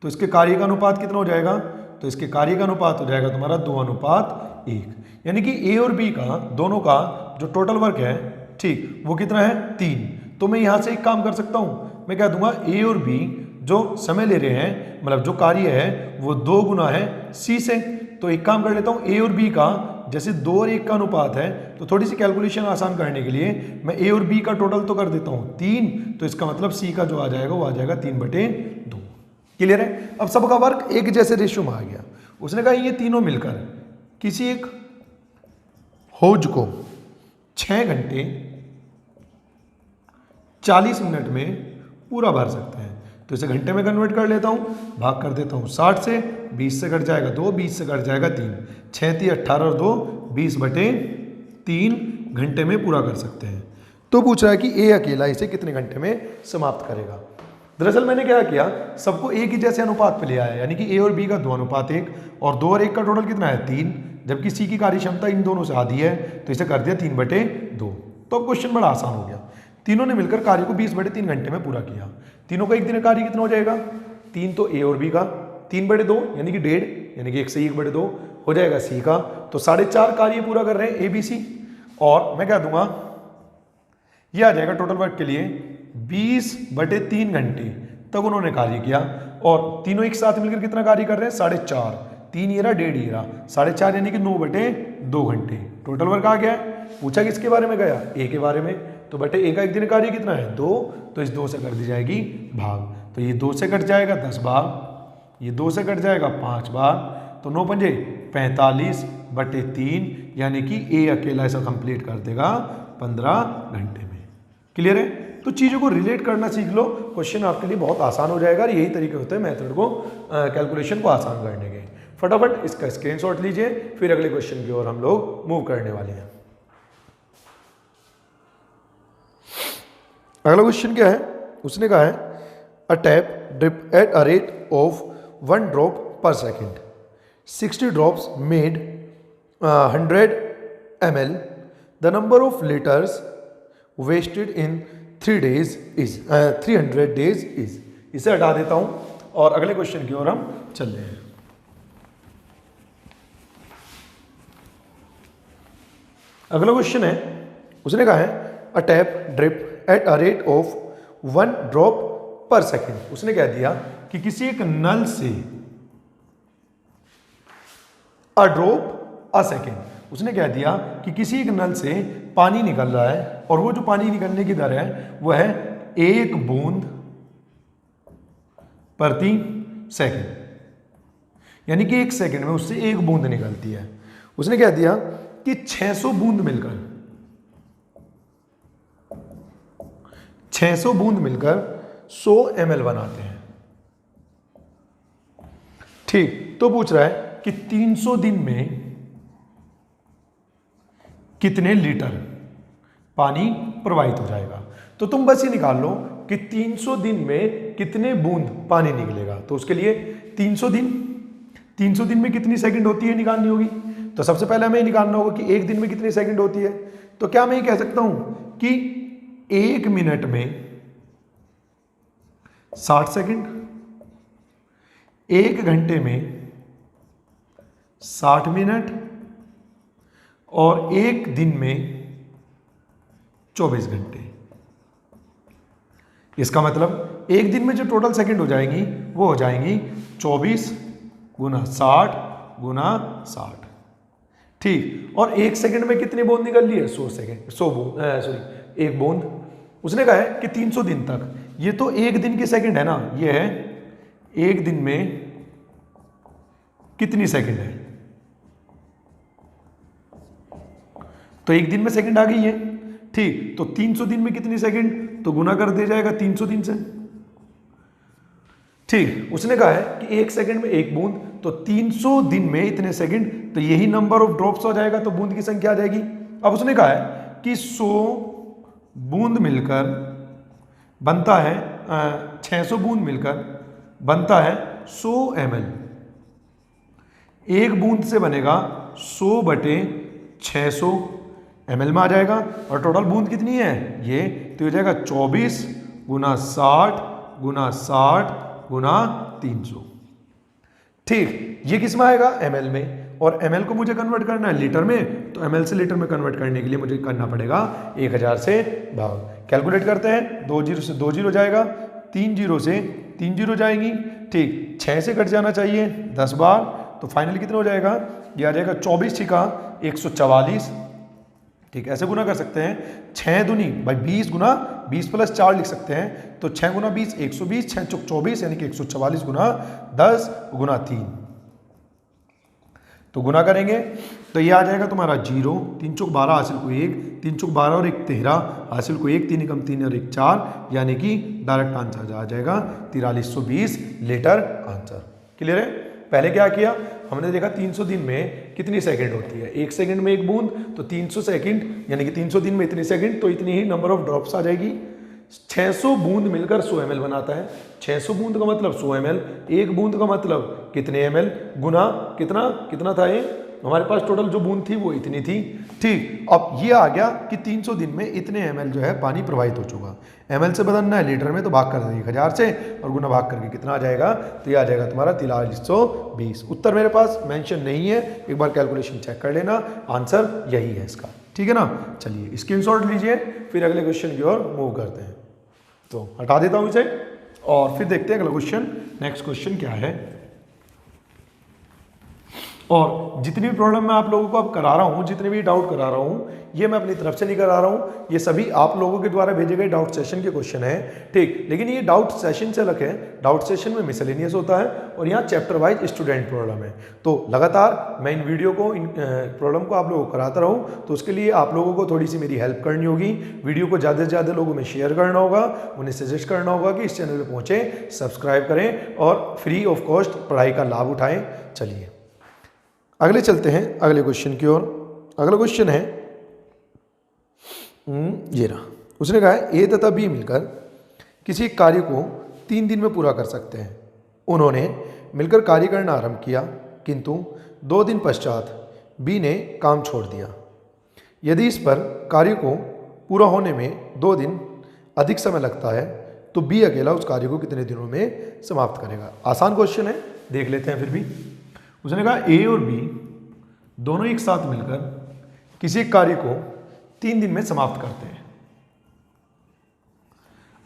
तो इसके कार्य का अनुपात कितना हो जाएगा? तो इसके कार्य का अनुपात हो जाएगा तुम्हारा 2:1, यानी कि ए और बी का दोनों का जो टोटल वर्क है, ठीक, वो कितना है? 3। तो मैं यहां से एक काम कर सकता हूं, मैं कह दूंगा ए और बी जो समय ले रहे हैं, मतलब जो कार्य है वो 2 गुना है सी से। तो एक काम कर लेता हूं, ए और बी का जैसे 2 और 1 का अनुपात है, तो थोड़ी सी कैलकुलेशन आसान करने के लिए मैं ए और बी का टोटल तो कर देता हूं 3। तो इसका मतलब सी का जो आ जाएगा वो आ जाएगा 3/2। क्लियर है? अब सबका वर्क एक जैसे रेशियो में आ गया। उसने कहा ये तीनों मिलकर किसी एक होज को 6 घंटे 40 मिनट में पूरा भर सकते हैं। तो इसे घंटे में कन्वर्ट कर लेता हूं, भाग कर देता हूं 60 से, 20 से कट जाएगा 2, 20 से कट जाएगा 3, 6 × 18 और 2 20/3 घंटे में पूरा कर सकते हैं। तो पूछ रहा है कि ए अकेला इसे कितने घंटे में समाप्त करेगा। दरअसल मैंने क्या किया, सबको एक ही जैसे अनुपात पे ले आया, यानी कि ए और बी का 2:1 और 2 और 1 का टोटल कितना है? 3, जबकि सी की कार्य क्षमता इन दोनों से आधी है, तो इसे कर दिया 3/2। तो क्वेश्चन बड़ा आसान हो गया। तीनों ने मिलकर कार्य को 20/3 घंटे में पूरा किया। तीनों का एक दिन कार्य कितना हो जाएगा? 3 तो ए और बी का, 3/2 यानी कि 1.5, यानी कि 1 से 1/2 हो जाएगा सी का। तो 4.5 कार्य पूरा कर रहे हैं ए बी सी। और मैं कह दूंगा ये आ जाएगा टोटल वर्क के लिए 20/3 घंटे तक उन्होंने कार्य किया। और तीनों एक साथ मिलकर कितना कार्य कर रहे हैं? 4.5, 3 ये रहा, 1.5 ये रहा, 4.5 यानी कि 9/2 घंटे टोटल वर्क आ गया। पूछा किसके बारे में गया? ए के बारे में। तो बटे ए का एक दिन कार्य कितना है? 2। तो इस 2 से कर दी जाएगी भाग। तो ये 2 से कट जाएगा 10 बार, ये 2 से कट जाएगा 5 बार, तो 9 पंजे 45/3, यानी कि ए अकेला ऐसा कंप्लीट कर देगा 15 घंटे में। क्लियर है? तो चीज़ों को रिलेट करना सीख लो, क्वेश्चन आपके लिए बहुत आसान हो जाएगा। और यही तरीके होते हैं मेथड को कैलकुलेशन को आसान करने के। फटाफट इसका स्क्रीनशॉट लीजिए, फिर अगले क्वेश्चन की ओर हम लोग मूव करने वाले हैं। अगला क्वेश्चन क्या है? उसने कहा है a tap drip at a rate of 1 drop per second, 60 drops made 100 ml, the number of litres wasted in 300 days is. इसे हटा देता हूं और अगले क्वेश्चन की ओर हम चल रहे हैं। अगला क्वेश्चन है, उसने कहा है a tap drip at a rate of 1 drop per second. उसने कह दिया कि किसी एक नल से अ ड्रॉप अ सेकेंड, उसने कह दिया कि किसी एक नल से पानी निकल रहा है और वो जो पानी निकलने की दर है वो है 1 बूंद प्रति सेकेंड, यानी कि 1 सेकेंड में उससे 1 बूंद निकलती है। उसने कह दिया कि 600 बूंद मिलकर 100 ml बनाते हैं। ठीक। तो पूछ रहा है कि 300 दिन में कितने लीटर पानी प्रवाहित हो जाएगा। तो तुम बस ये निकाल लो कि 300 दिन में कितने बूंद पानी निकलेगा। तो उसके लिए 300 दिन में कितनी सेकंड होती है निकालनी होगी। तो सबसे पहले हमें निकालना होगा कि 1 दिन में कितनी सेकंड होती है। तो क्या मैं ये कह सकता हूं कि 1 मिनट में 60 सेकंड, 1 घंटे में 60 मिनट और 1 दिन में 24 घंटे। इसका मतलब एक दिन में जो टोटल सेकंड हो जाएंगी वो हो जाएंगी 24 गुना 60 गुना 60। ठीक, और 1 सेकंड में कितनी बूंद निकल ली है? 100 सेकंड, 100 बूंद, सॉरी 1 बूंद। उसने कहा है कि 300 दिन तक, ये तो 1 दिन की सेकंड है ना, ये है 1 दिन में कितनी सेकंड है, तो 1 दिन में सेकंड आ गई है। ठीक, तो 300 दिन में कितनी सेकंड, तो गुना कर दिया जाएगा 300 दिन से। ठीक, उसने कहा है कि 1 सेकंड में 1 बूंद, तो 300 दिन में इतने सेकंड, तो यही नंबर ऑफ ड्रॉप्स हो जाएगा, तो बूंद की संख्या आ जाएगी। अब उसने कहा है कि 100 बूंद मिलकर बनता है 600 बूंद मिलकर बनता है 100 ml। 1 बूंद से बनेगा 100 बटे 600 ml में आ जाएगा, और टोटल बूंद कितनी है ये, तो हो जाएगा 24 गुना 60 गुना 60 गुना 300। ठीक, ये किस में आएगा? ml में, और ml को मुझे कन्वर्ट करना है लीटर में, तो ml से लीटर में कन्वर्ट करने के लिए मुझे करना पड़ेगा 1000 से भाग। कैलकुलेट करते हैं, 2 जीरो से 2 जीरो जाएगा, 3 जीरो से 3 जीरो जाएंगी। ठीक, 6 से कट जाना चाहिए 10 बार, तो फाइनली कितना हो जाएगा, ये आ जाएगा 24 छिका 144। ठीक, ऐसे गुना कर सकते हैं, 6 दूनी भाई 20 गुना 20 प्लस 4 लिख सकते हैं, तो 6 गुना 20 120, 6 चौक 24 यानी कि 144 गुना 10 गुना 3, तो गुना करेंगे तो ये आ जाएगा तुम्हारा 0, 3 चौक 12 हासिल को 1, 3 चौक 12 और 1 13 हासिल को 1, 3 एकम 3 और 1 4, यानी कि डायरेक्ट आंसर आ जाएगा 4320 लीटर आंसर। क्लियर है? पहले क्या किया हमने, देखा 300 दिन में कितनी सेकंड होती है, 1 सेकंड में 1 बूंद, तो 300 सेकंड यानी कि 300 दिन में इतनी सेकंड, तो इतनी ही नंबर ऑफ ड्रॉप्स आ जाएगी। 600 बूंद मिलकर 100 ml बनाता है, 600 बूंद का मतलब 100 ml, 1 बूंद का मतलब कितने ml, गुना कितना था ये, हमारे पास टोटल जो बूंद थी वो इतनी थी। ठीक, अब ये आ गया कि 300 दिन में इतने ml जो है पानी प्रवाहित हो चुका। ml से बदलना है लीटर में, तो भाग कर देंगे 1000 से, और गुना भाग करके कितना आ जाएगा, तो ये आ जाएगा तुम्हारा 4320। उत्तर मेरे पास मेंशन नहीं है, एक बार कैलकुलेशन चेक कर लेना, आंसर यही है इसका। ठीक है ना? चलिए स्क्रीनशॉट लीजिए, फिर अगले क्वेश्चन की ओर मूव करते हैं। तो हटा देता हूँ इसे और फिर देखते हैं अगला क्वेश्चन, नेक्स्ट क्वेश्चन क्या है। और जितनी भी प्रॉब्लम मैं आप लोगों को अब करा रहा हूँ, जितने भी डाउट करा रहा हूँ, ये मैं अपनी तरफ से नहीं करा रहा हूँ, ये सभी आप लोगों के द्वारा भेजे गए डाउट सेशन के क्वेश्चन हैं। ठीक, लेकिन ये डाउट सेशन से अलग है, डाउट सेशन में मिसलेनियस होता है और यहाँ चैप्टर वाइज स्टूडेंट प्रॉब्लम है। तो लगातार मैं इन वीडियो को, इन प्रॉब्लम को आप लोगों को कराता रहूँ, तो उसके लिए आप लोगों को थोड़ी सी मेरी हेल्प करनी होगी। वीडियो को ज़्यादा से ज़्यादा लोगों में शेयर करना होगा, उन्हें सजेस्ट करना होगा कि इस चैनल पर पहुँचें, सब्सक्राइब करें और फ्री ऑफ कॉस्ट पढ़ाई का लाभ उठाएँ। चलिए अगले चलते हैं अगले क्वेश्चन की ओर। अगला क्वेश्चन है ये रहा। उसने कहा है ए तथा बी मिलकर किसी कार्य को 3 दिन में पूरा कर सकते हैं। उन्होंने मिलकर कार्य करना आरंभ किया, किंतु 2 दिन पश्चात बी ने काम छोड़ दिया। यदि इस पर कार्य को पूरा होने में 2 दिन अधिक समय लगता है, तो बी अकेला उस कार्य को कितने दिनों में समाप्त करेगा। आसान क्वेश्चन है, देख लेते हैं फिर भी। उसने कहा ए और बी दोनों एक साथ मिलकर किसी एक कार्य को 3 दिन में समाप्त करते हैं।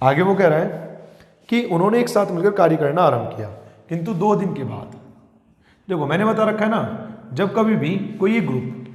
आगे वो कह रहा है कि उन्होंने एक साथ मिलकर कार्य करना आरंभ किया, किंतु 2 दिन के बाद। देखो मैंने बता रखा है ना, जब कभी भी कोई एक ग्रुप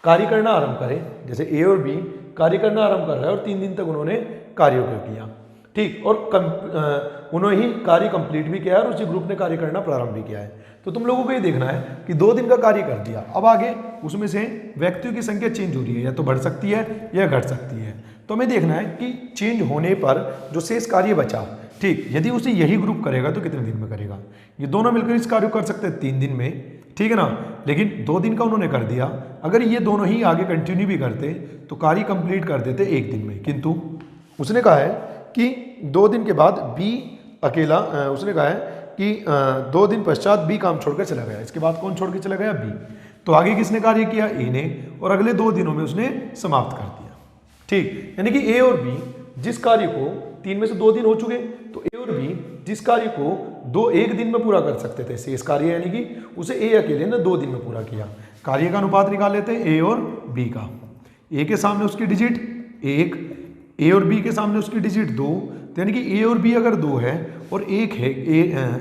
कार्य करना आरंभ करे, जैसे ए और बी कार्य करना आरंभ कर रहा है और 3 दिन तक उन्होंने कार्य को किया, ठीक, और उन्होंने ही कार्य कंप्लीट भी किया और उसी ग्रुप ने कार्य करना प्रारंभ भी किया है। तो तुम लोगों को ये देखना है कि 2 दिन का कार्य कर दिया, अब आगे उसमें से व्यक्तियों की संख्या चेंज हो रही है, या तो बढ़ सकती है या घट सकती है। तो हमें देखना है कि चेंज होने पर जो शेष कार्य बचा, ठीक, यदि उसे यही ग्रुप करेगा तो कितने दिन में करेगा। ये दोनों मिलकर इस कार्य को कर सकते हैं 3 दिन में, ठीक है ना, लेकिन 2 दिन का उन्होंने कर दिया। अगर ये दोनों ही आगे कंटिन्यू भी करते तो कार्य कंप्लीट कर देते 1 दिन में, किंतु उसने कहा है कि 2 दिन के बाद बी अकेला, उसने कहा है कि 2 दिन पश्चात बी काम छोड़कर चला गया। इसके बाद कौन छोड़ के चला गया? बी। तो आगे किसने कार्य किया? ए ने, और अगले 2 दिनों में उसने समाप्त कर दिया। ठीक, यानी कि ए और बी जिस कार्य को 3 में से 2 दिन हो चुके, तो ए और बी जिस कार्य को एक दिन में पूरा कर सकते थे शेष कार्य, यानी कि उसे ए अकेले ने 2 दिन में पूरा किया। कार्य का अनुपात निकाल लेते हैं ए और बी का। ए के सामने उसकी डिजिट 1, ए और बी के सामने उसकी डिजिट 2, तो यानी कि ए और बी अगर 2 है और 1 है,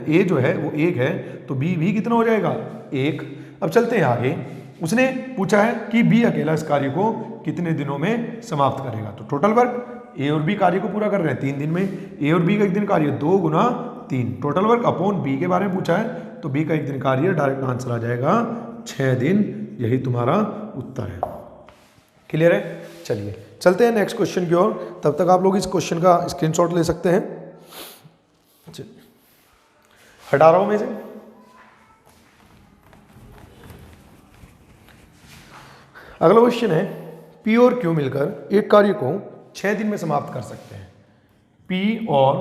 ए जो है वो 1 है, तो बी भी कितना हो जाएगा 1। अब चलते हैं आगे। उसने पूछा है कि बी अकेला इस कार्य को कितने दिनों में समाप्त करेगा। तो टोटल वर्क ए और बी कार्य को पूरा कर रहे हैं 3 दिन में। ए और बी का एक दिन कार्य 2 गुना 3, टोटल वर्क अपॉन बी के बारे में पूछा है, तो बी का एक दिन कार्य डायरेक्ट आंसर आ जाएगा 6 दिन। यही तुम्हारा उत्तर है। क्लियर है? चलिए चलते हैं नेक्स्ट क्वेश्चन की ओर। तब तक आप लोग इस क्वेश्चन का स्क्रीनशॉट ले सकते हैं। हटा रहा हूं मैं इसे। अगला क्वेश्चन है, पी और क्यू मिलकर एक कार्य को 6 दिन में समाप्त कर सकते हैं। पी और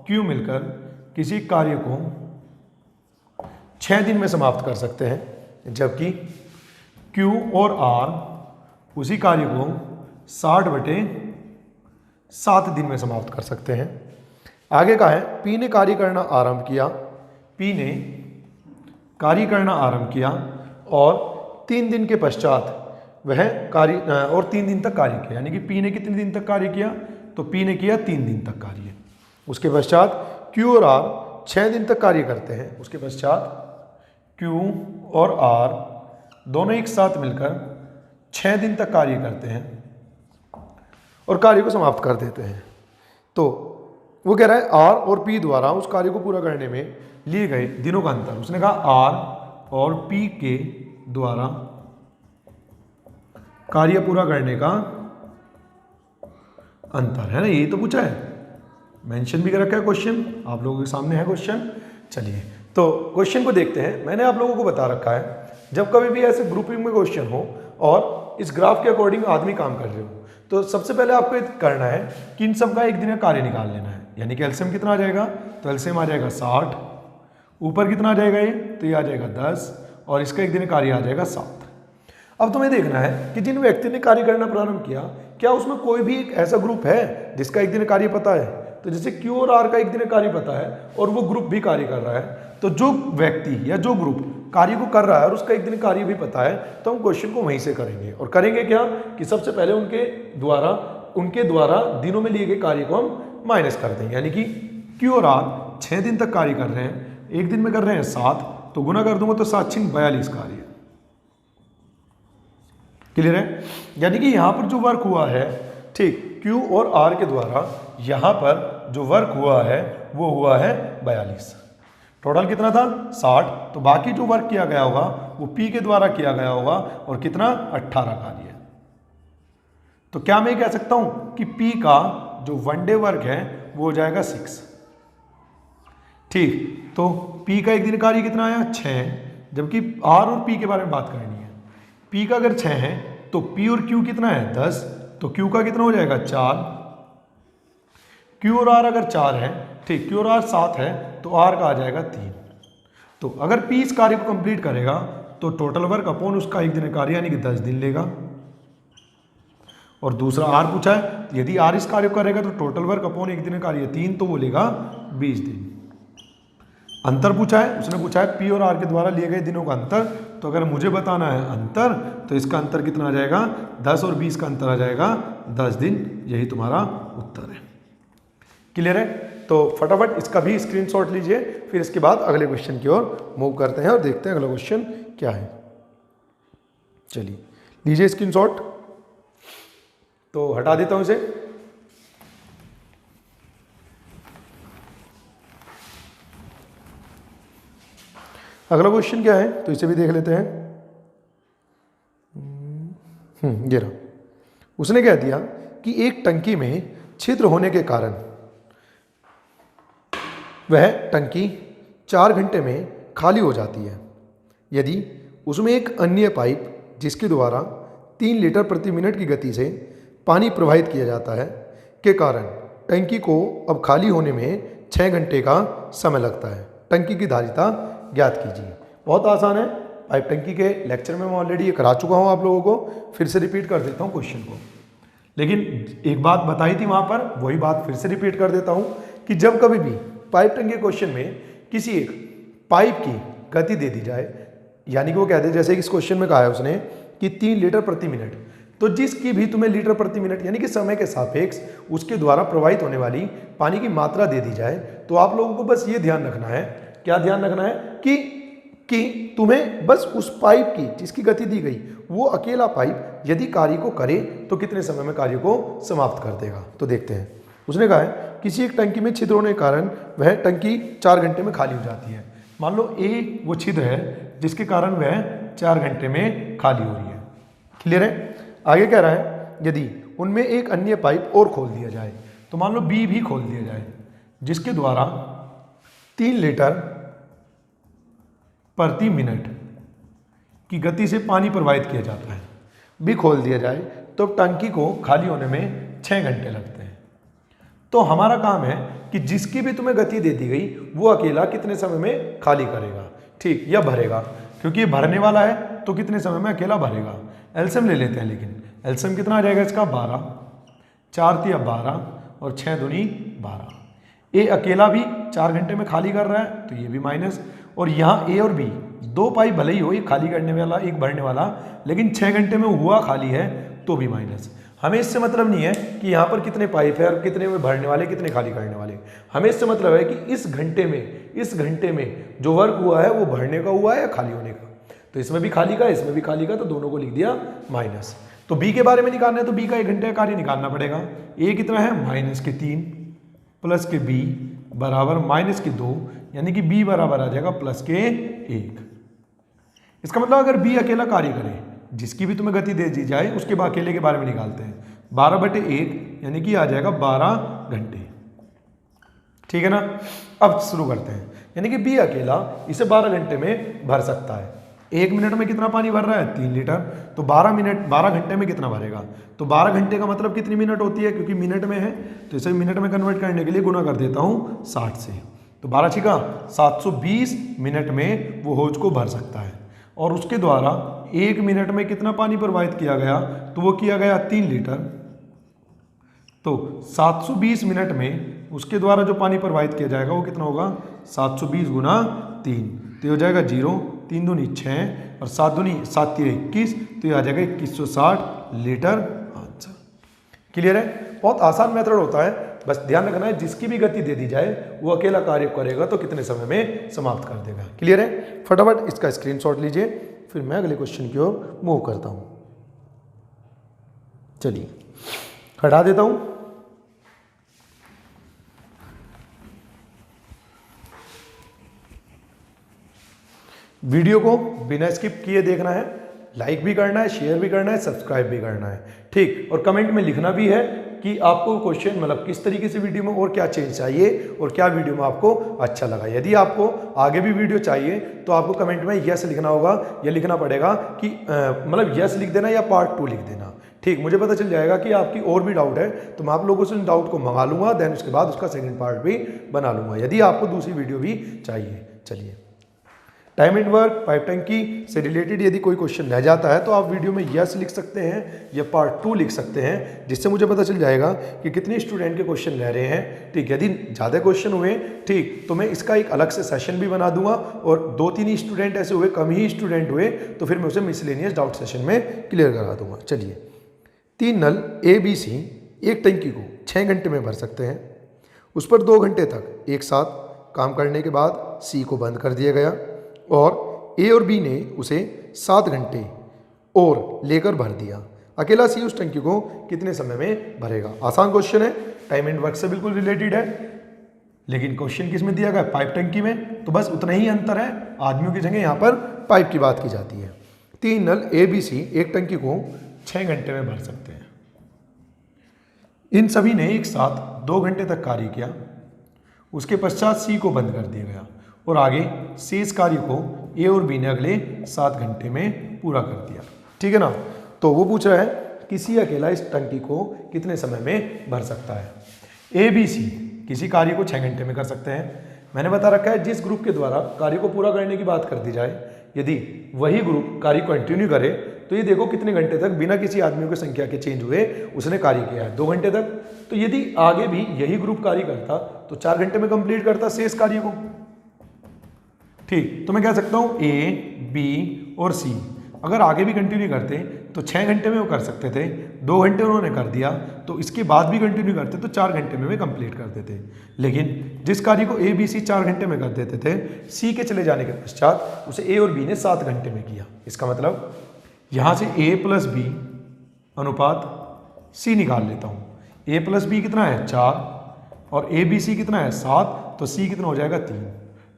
क्यू मिलकर किसी कार्य को 6 दिन में समाप्त कर सकते हैं, जबकि क्यू और आर उसी कार्य को 60/7 दिन में समाप्त कर सकते हैं। आगे का है, पी ने कार्य करना आरंभ किया, पी ने कार्य करना आरंभ किया और 3 दिन के पश्चात वह कार्य और 3 दिन तक कार्य किया, यानी कि पी ने कितने दिन तक कार्य किया, तो पी ने किया 3 दिन तक कार्य। उसके पश्चात क्यू और आर 6 दिन तक कार्य करते हैं। उसके पश्चात क्यू और आर दोनों एक साथ मिलकर 6 दिन तक कार्य करते हैं और कार्य को समाप्त कर देते हैं। तो वो कह रहा है आर और पी द्वारा उस कार्य को पूरा करने में लिए गए दिनों का अंतर। उसने कहा आर और पी के द्वारा कार्य पूरा करने का अंतर है ना, यही तो पूछा है, मेंशन भी कर रखा है क्वेश्चन, आप लोगों के सामने है क्वेश्चन। चलिए तो क्वेश्चन को देखते हैं। मैंने आप लोगों को बता रखा है, जब कभी भी ऐसे ग्रुपिंग में क्वेश्चन हो और इस ग्राफ के अकॉर्डिंग आदमी काम कर रहे हो, तो सबसे पहले आपको करना है कि इन सब का एक दिन का कार्य निकाल लेना है। यानी कि एलसीएम कितना आ जाएगा, तो एलसीएम आ जाएगा 60, ऊपर कितना आ जाएगा ये, तो ये आ जाएगा 10 और इसका एक दिन का कार्य आ जाएगा 7। अब तुम्हें देखना है कि जिन व्यक्ति ने कार्य करना प्रारंभ किया, क्या उसमें कोई भी एक ऐसा ग्रुप है जिसका एक दिन कार्य पता है। तो जैसे क्यू और आर का एक दिन कार्य पता है और वो ग्रुप भी कार्य कर रहा है, तो जो व्यक्ति या जो ग्रुप कार्य को कर रहा है और उसका एक दिन कार्य भी पता है, तो हम क्वेश्चन को वहीं से करेंगे। और करेंगे क्या कि सबसे पहले उनके द्वारा दिनों में लिए गए कार्य को हम माइनस कर देंगे। यानी कि क्यू और आर 6 दिन तक कार्य कर रहे हैं, एक दिन में कर रहे हैं 7, तो गुना कर दूंगा तो 7×6 42 कार्य। क्लियर है? यानी कि यहां पर जो वर्क हुआ है, ठीक, क्यू और आर के द्वारा यहां पर जो वर्क हुआ है वो हुआ है 42। टोटल कितना था 60, तो बाकी जो वर्क किया गया होगा वो पी के द्वारा किया गया होगा और कितना 18 कार्य। तो क्या मैं कह सकता हूं कि पी का जो 1 डे वर्क है वो हो जाएगा 6। ठीक, तो पी का एक दिन कार्य कितना आया 6, जबकि आर और पी के बारे में बात करनी है। पी का अगर 6 है तो पी और क्यू कितना है 10, तो क्यू का कितना हो जाएगा 4। क्यू और आर अगर 4 है, ठीक, क्यू और आर 7 है, तो आर का आ जाएगा 3। तो अगर पी इस कार्य को कंप्लीट करेगा तो टोटल वर्क अपॉन उसका एक दिन कार्य यानी कि 10 दिन लेगा। और दूसरा आर पूछा है, यदि आर इस कार्य को करेगा तो टोटल वर्क अपॉन एक दिन कार्य 3, तो वो लेगा 20 दिन। अंतर पूछा है, उसने पूछा है पी और आर के द्वारा लिए गए दिनों का अंतर। तो अगर मुझे बताना है अंतर, तो इसका अंतर कितना आ जाएगा 10 और 20 का अंतर आ जाएगा 10 दिन। यही तुम्हारा उत्तर है। क्लियर है? तो फटाफट इसका भी स्क्रीनशॉट लीजिए, फिर इसके बाद अगले क्वेश्चन की ओर मूव करते हैं और देखते हैं अगला क्वेश्चन क्या है। चलिए लीजिए स्क्रीनशॉट, तो हटा देता हूं इसे। अगला क्वेश्चन क्या है, तो इसे भी देख लेते हैं। ये रहा। उसने कह दिया कि एक टंकी में छिद्र होने के कारण वह टंकी 4 घंटे में खाली हो जाती है। यदि उसमें एक अन्य पाइप जिसके द्वारा 3 लीटर प्रति मिनट की गति से पानी प्रवाहित किया जाता है के कारण टंकी को अब खाली होने में 6 घंटे का समय लगता है, टंकी की धारिता ज्ञात कीजिए। बहुत आसान है, पाइप टंकी के लेक्चर में मैं ऑलरेडी ये करा चुका हूँ आप लोगों को, फिर से रिपीट कर देता हूँ क्वेश्चन को। लेकिन एक बात बताई थी वहां पर, वही बात फिर से रिपीट कर देता हूं कि जब कभी भी पाइप टंकी क्वेश्चन में किसी एक पाइप की गति दे दी जाए, यानी कि वो कहते हैं जैसे इस क्वेश्चन में कहा है उसने कि 3 लीटर प्रति मिनट, तो जिसकी भी तुम्हें लीटर प्रति मिनट यानी कि समय के सापेक्ष उसके द्वारा प्रवाहित होने वाली पानी की मात्रा दे दी जाए, तो आप लोगों को बस ये ध्यान रखना है, क्या ध्यान रखना है कि तुम्हें बस उस पाइप की जिसकी गति दी गई वो अकेला पाइप यदि कार्य को करे तो कितने समय में कार्य को समाप्त कर देगा। तो देखते हैं, उसने कहा है किसी एक टंकी में छिद्र होने के कारण वह टंकी 4 घंटे में खाली हो जाती है। मान लो ए वो छिद्र है जिसके कारण वह 4 घंटे में खाली हो रही है। क्लियर है? आगे कह रहा है यदि उनमें एक अन्य पाइप और खोल दिया जाए, तो मान लो बी भी खोल दिया जाए जिसके द्वारा 3 लीटर प्रति मिनट की गति से पानी प्रवाहित किया जाता है, भी खोल दिया जाए तो टंकी को खाली होने में 6 घंटे लगते हैं। तो हमारा काम है कि जिसकी भी तुम्हें गति दे दी गई वो अकेला कितने समय में खाली करेगा, ठीक, या भरेगा, क्योंकि ये भरने वाला है तो कितने समय में अकेला भरेगा। एलसीएम ले लेते हैं, लेकिन एलसीएम कितना आ जाएगा इसका 12, 4 तिया 12 और 6 दूनी 12। ए अकेला भी 4 घंटे में खाली कर रहा है तो ये भी माइनस, और यहाँ ए और बी 2 पाइप भले ही हो, एक खाली करने वाला एक भरने वाला, लेकिन 6 घंटे में हुआ खाली है तो भी माइनस। हमें इससे मतलब नहीं है कि यहाँ पर कितने पाइप है और कितने में भरने वाले कितने खाली करने वाले, हमें इससे मतलब है कि इस घंटे में जो वर्क हुआ है वो भरने का हुआ है या खाली होने का। तो इसमें भी खाली का इसमें भी खाली का, तो दोनों को लिख दिया माइनस। तो बी के बारे में निकालना है तो बी का 1 घंटे का कार्य निकालना पड़ेगा। ए कितना है -3 प्लस के बी बराबर -2, यानी कि बी बराबर आ जाएगा +1। इसका मतलब अगर बी अकेला कार्य करे, जिसकी भी तुम्हें गति दे दी जाए उसके बाद अकेले के बारे में निकालते हैं, 12/1 यानी कि आ जाएगा 12 घंटे। ठीक है ना? अब शुरू करते हैं, यानी कि बी अकेला इसे 12 घंटे में भर सकता है। 1 मिनट में कितना पानी भर रहा है 3 लीटर, तो 12 घंटे में कितना भरेगा, तो 12 घंटे का मतलब कितनी मिनट होती है, क्योंकि मिनट में है तो इसे मिनट में कन्वर्ट करने के लिए गुना कर देता हूँ 60 से, तो 12 छिका 720 मिनट में वो हौज को भर सकता है। और उसके द्वारा 1 मिनट में कितना पानी प्रवाहित किया गया, तो वो किया गया 3 लीटर, तो 720 मिनट में उसके द्वारा जो पानी प्रवाहित किया जाएगा वो कितना होगा 720 गुना 3, तो ये हो जाएगा 0, 3 दूनी 6 और 7 दूनी 7 21, तो ये आ जाएगा 2160 लीटर आंसर। क्लियर है? बहुत आसान मेथड होता है, बस ध्यान रखना है जिसकी भी गति दे दी जाए वो अकेला कार्य करेगा तो कितने समय में समाप्त कर देगा। क्लियर है? फटाफट इसका स्क्रीनशॉट लीजिए, फिर मैं अगले क्वेश्चन की ओर मूव करता हूं। चलिए हटा देता हूं। वीडियो को बिना स्किप किए देखना है, लाइक भी करना है, शेयर भी करना है, सब्सक्राइब भी करना है, ठीक, और कमेंट में लिखना भी है कि आपको क्वेश्चन मतलब किस तरीके से वीडियो में और क्या चेंज चाहिए और क्या वीडियो में आपको अच्छा लगा। यदि आपको आगे भी वीडियो चाहिए तो आपको कमेंट में यस लिखना होगा, या लिखना पड़ेगा कि मतलब यस लिख देना या पार्ट 2 लिख देना, ठीक, मुझे पता चल जाएगा कि आपकी और भी डाउट है तो मैं आप लोगों से उन डाउट को मंगा लूँगा, देन उसके बाद उसका सेकेंड पार्ट भी बना लूँगा यदि आपको दूसरी वीडियो भी चाहिए। चलिए, टाइम एंड वर्क पाइप टंकी से रिलेटेड यदि कोई क्वेश्चन रह जाता है तो आप वीडियो में यस लिख सकते हैं या पार्ट 2 लिख सकते हैं, जिससे मुझे पता चल जाएगा कि कितने स्टूडेंट के क्वेश्चन रह रहे हैं। ठीक, यदि ज़्यादा क्वेश्चन हुए ठीक तो मैं इसका एक अलग से सेशन भी बना दूंगा, और 2-3 ही स्टूडेंट ऐसे हुए, कम ही स्टूडेंट हुए तो फिर मैं उसे मिसलेनियस डाउट सेशन में क्लियर करा दूंगा। चलिए, 3 नल ABC एक टंकी को 6 घंटे में भर सकते हैं। उस पर 2 घंटे तक एक साथ काम करने के बाद C को बंद कर दिया गया और A और B ने उसे 7 घंटे और लेकर भर दिया। अकेला C उस टंकी को कितने समय में भरेगा? आसान क्वेश्चन है, टाइम एंड वर्क से बिल्कुल रिलेटेड है, लेकिन क्वेश्चन किस में दिया गया? पाइप टंकी में, तो बस उतना ही अंतर है, आदमियों की जगह यहाँ पर पाइप की बात की जाती है। 3 नल ABC एक टंकी को 6 घंटे में भर सकते हैं। इन सभी ने एक साथ 2 घंटे तक कार्य किया, उसके पश्चात C को बंद कर दिया गया और आगे शेष कार्य को A और B ने अगले 7 घंटे में पूरा कर दिया। ठीक है ना? तो वो पूछ रहा है किसी अकेला इस टंकी को कितने समय में भर सकता है। ABC किसी कार्य को 6 घंटे में कर सकते हैं। मैंने बता रखा है जिस ग्रुप के द्वारा कार्य को पूरा करने की बात कर दी जाए, यदि वही ग्रुप कार्य कंटिन्यू करे तो ये देखो कितने घंटे तक बिना किसी आदमियों की संख्या के चेंज हुए उसने कार्य किया है, 2 घंटे तक। तो यदि आगे भी यही ग्रुप कार्य करता तो 4 घंटे में कंप्लीट करता शेष कार्य को। ठीक, तो मैं कह सकता हूं ए, बी और सी अगर आगे भी कंटिन्यू करते तो 6 घंटे में वो कर सकते थे, 2 घंटे उन्होंने कर दिया, तो इसके बाद भी कंटिन्यू करते तो 4 घंटे में वे कंप्लीट करते थे। लेकिन जिस कार्य को ए, बी, सी 4 घंटे में कर देते थे, सी के चले जाने के पश्चात उसे ए और बी ने 7 घंटे में किया। इसका मतलब यहाँ से ए प्लस बी अनुपात सी निकाल लेता हूँ। ए प्लस बी कितना है 4 और ए बी सी कितना है 7, तो सी कितना हो जाएगा 3।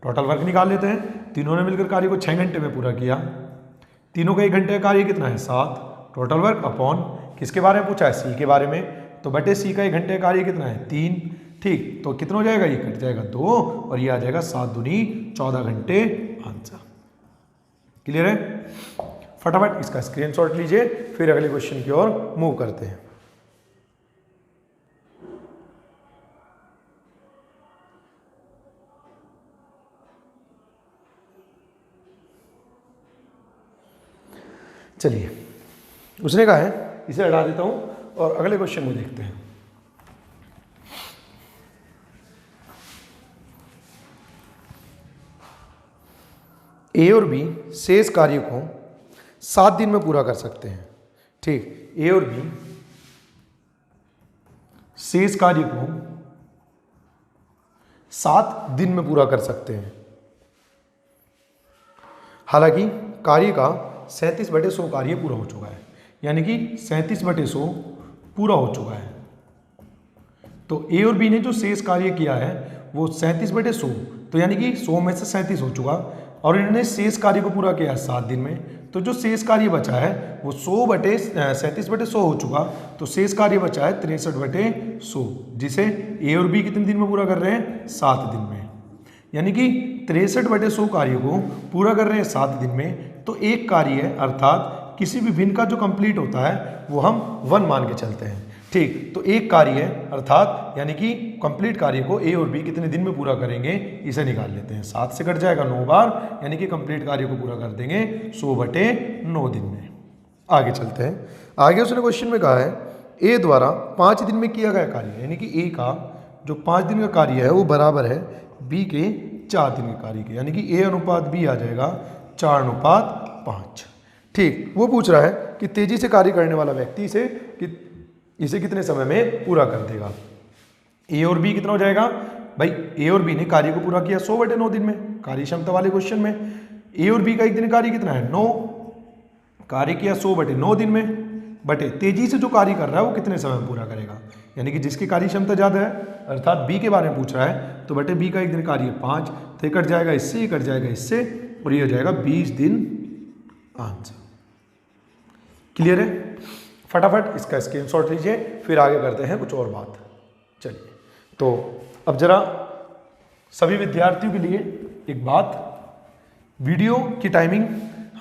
टोटल वर्क निकाल लेते हैं। तीनों ने मिलकर कार्य को 6 घंटे में पूरा किया, तीनों का 1 घंटे का कार्य कितना है 7, टोटल वर्क अपॉन किसके बारे में पूछा है सी के बारे में, तो बटे सी का 1 घंटे का कार्य कितना है 3। ठीक, तो कितना हो जाएगा, ये कट जाएगा 2 और ये आ जाएगा 7 दूनी 14 घंटे आंसर। क्लियर है? फटाफट इसका स्क्रीनशॉट लीजिए, फिर अगले क्वेश्चन की ओर मूव करते हैं। चलिए, उसने कहा है, इसे हटा देता हूं और अगले क्वेश्चन में देखते हैं। ए और बी शेष कार्य को 7 दिन में पूरा कर सकते हैं। ठीक, ए और बी शेष कार्य को 7 दिन में पूरा कर सकते हैं। हालांकि कार्य का 37/100 कार्य पूरा हो चुका है, यानी कि 37/100 पूरा हो चुका है। तो ए और बी ने जो शेष कार्य किया है वो 37/100, तो यानी कि 100 में से 37 हो चुका, और इन्होंने शेष कार्य को पूरा किया है 7 दिन में। तो जो शेष कार्य बचा है वो 100/37/100 हो चुका, तो शेष कार्य बचा है 63/100, जिसे ए और बी कितने दिन में पूरा कर रहे हैं 7 दिन में। यानी कि 63/100 कार्य को पूरा कर रहे हैं 7 दिन में। तो एक कार्य है, अर्थात किसी भी भिन्न का जो कंप्लीट होता है वो हम 1 मान के चलते हैं। ठीक, तो एक कार्य है अर्थात यानी कि कंप्लीट कार्य को ए और बी कितने दिन में पूरा करेंगे, इसे निकाल लेते हैं। 7 से कट जाएगा 9 बार, यानी कि कंप्लीट कार्य को पूरा कर देंगे 100/9 दिन में। आगे चलते हैं। आगे उसने क्वेश्चन में कहा है ए द्वारा 5 दिन में किया गया कार्य, यानी कि ए का जो 5 दिन का कार्य है वो बराबर है बी के 4 दिन के कार्य के, यानी कि ए अनुपात बी आ जाएगा 4:5। ठीक, वो पूछ रहा है कि तेजी से कार्य करने वाला व्यक्ति इसे कितने समय में पूरा कर देगा। ए और बी कितना हो जाएगा भाई, ए और बी ने कार्य को पूरा किया 100/9 दिन में, कार्य क्षमता वाले क्वेश्चन में। ए और बी का एक दिन कार्य कितना है 9, कार्य किया 100/9 दिन में, बटे तेजी से जो कार्य कर रहा है वो कितने समय में पूरा करेगा, यानी कि जिसकी कार्य क्षमता ज़्यादा है अर्थात बी के बारे में पूछ रहा है, तो बटे बी का एक दिन कार्य 5, तो कट जाएगा इससे, ये कट जाएगा इससे, और ये हो जाएगा 20 दिन आंसर। क्लियर है? फटाफट इसका स्क्रीनशॉट लीजिए, फिर आगे करते हैं कुछ और बात। चलिए, तो अब जरा सभी विद्यार्थियों के लिए एक बात, वीडियो की टाइमिंग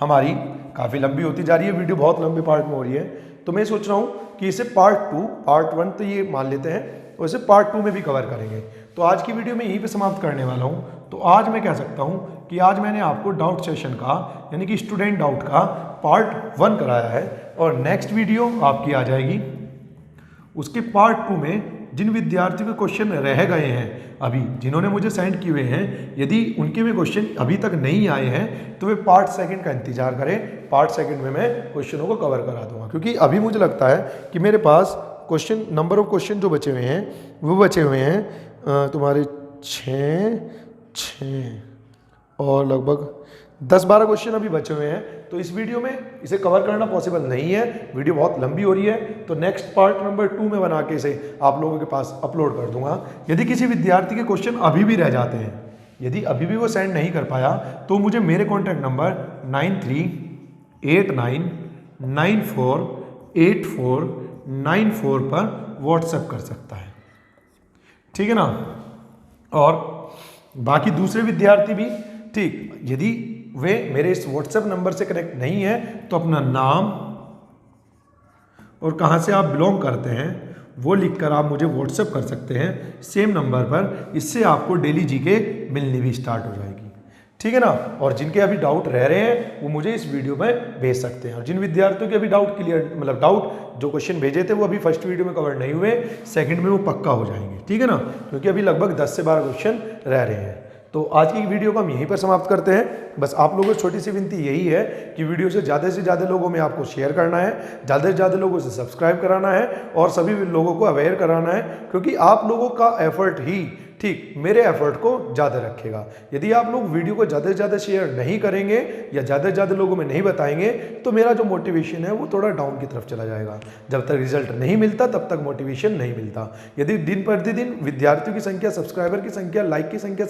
हमारी काफ़ी लंबी होती जा रही है, वीडियो बहुत लंबे पार्ट में हो रही है, तो मैं सोच रहा हूँ कि इसे पार्ट 1 तो ये मान लेते हैं, और इसे पार्ट 2 में भी कवर करेंगे। तो आज की वीडियो में यहीं पे समाप्त करने वाला हूँ। तो आज मैं कह सकता हूँ कि आज मैंने आपको डाउट सेशन का, यानी कि स्टूडेंट डाउट का पार्ट 1 कराया है, और नेक्स्ट वीडियो आपकी आ जाएगी उसके पार्ट 2 में। जिन विद्यार्थियों के क्वेश्चन रह गए हैं अभी, जिन्होंने मुझे सेंड किए हुए हैं, यदि उनके भी क्वेश्चन अभी तक नहीं आए हैं तो वे पार्ट 2 का इंतजार करें। पार्ट 2 में मैं क्वेश्चनों को कवर करा दूंगा, क्योंकि अभी मुझे लगता है कि मेरे पास नंबर ऑफ क्वेश्चन जो बचे हुए हैं वो बचे हुए हैं तुम्हारे 6 और लगभग 10-12 क्वेश्चन अभी बचे हुए हैं। तो इस वीडियो में इसे कवर करना पॉसिबल नहीं है, वीडियो बहुत लंबी हो रही है, तो नेक्स्ट पार्ट नंबर 2 में बना के इसे आप लोगों के पास अपलोड कर दूंगा। यदि किसी विद्यार्थी के क्वेश्चन अभी भी रह जाते हैं, यदि अभी भी वो सेंड नहीं कर पाया, तो मुझे मेरे कॉन्टैक्ट नंबर 9389948494 पर व्हाट्सएप कर सकता है, ठीक है ना। और बाकी दूसरे विद्यार्थी भी, ठीक, यदि वे मेरे इस व्हाट्सएप नंबर से कनेक्ट नहीं है तो अपना नाम और कहाँ से आप बिलोंग करते हैं वो लिखकर आप मुझे व्हाट्सएप कर सकते हैं सेम नंबर पर। इससे आपको डेली जीके मिलनी भी स्टार्ट हो जाएगी, ठीक है ना। और जिनके अभी डाउट रह रहे हैं वो मुझे इस वीडियो में भेज सकते हैं, और जिन विद्यार्थियों के अभी डाउट क्लियर मतलब डाउट जो क्वेश्चन भेजे थे वो अभी फर्स्ट वीडियो में कवर नहीं हुए, सेकंड में वो पक्का हो जाएंगे, ठीक है ना, क्योंकि अभी लगभग 10 से 12 क्वेश्चन रह रहे हैं। तो आज की वीडियो को हम यहीं पर समाप्त करते हैं। बस आप लोगों को छोटी सी विनती यही है कि वीडियो से ज़्यादा लोगों में आपको शेयर करना है, ज़्यादा से ज़्यादा लोगों से सब्सक्राइब कराना है और सभी लोगों को अवेयर कराना है, क्योंकि आप लोगों का एफर्ट ही ठीक मेरे एफर्ट को ज़्यादा रखेगा। यदि आप लोग वीडियो को ज़्यादा से ज़्यादा शेयर नहीं करेंगे या ज़्यादा से ज़्यादा लोगों में नहीं बताएंगे तो मेरा जो मोटिवेशन है वो थोड़ा डाउन की तरफ चला जाएगा। जब तक रिजल्ट नहीं मिलता तब तक मोटिवेशन नहीं मिलता। यदि दिन प्रतिदिन विद्यार्थियों की संख्या, सब्सक्राइबर की संख्या, लाइक की संख्या,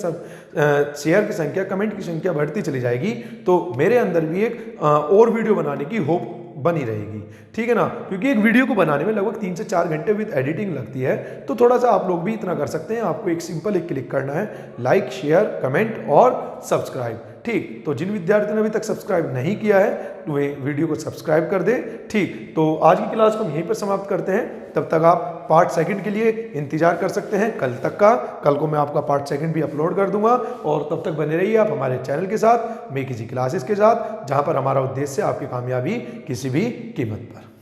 शेयर की संख्या, कमेंट की संख्या बढ़ती चली जाएगी तो मेरे अंदर भी एक और वीडियो बनाने की होप बनी रहेगी, ठीक है ना, क्योंकि एक वीडियो को बनाने में लगभग 3 से 4 घंटे विद एडिटिंग लगती है। तो थोड़ा सा आप लोग भी इतना कर सकते हैं, आपको एक सिंपल एक क्लिक करना है, लाइक, शेयर, कमेंट और सब्सक्राइब, ठीक। तो जिन विद्यार्थियों ने अभी तक सब्सक्राइब नहीं किया है तो वे वीडियो को सब्सक्राइब कर दे, ठीक। तो आज की क्लास को हम यहीं पर समाप्त करते हैं। तब तक आप पार्ट सेकंड के लिए इंतजार कर सकते हैं कल तक का। कल को मैं आपका पार्ट सेकंड भी अपलोड कर दूंगा, और तब तक बने रहिए आप हमारे चैनल के साथ, मेक इजी क्लासेस के साथ, जहां पर हमारा उद्देश्य है आपकी कामयाबी किसी भी कीमत पर।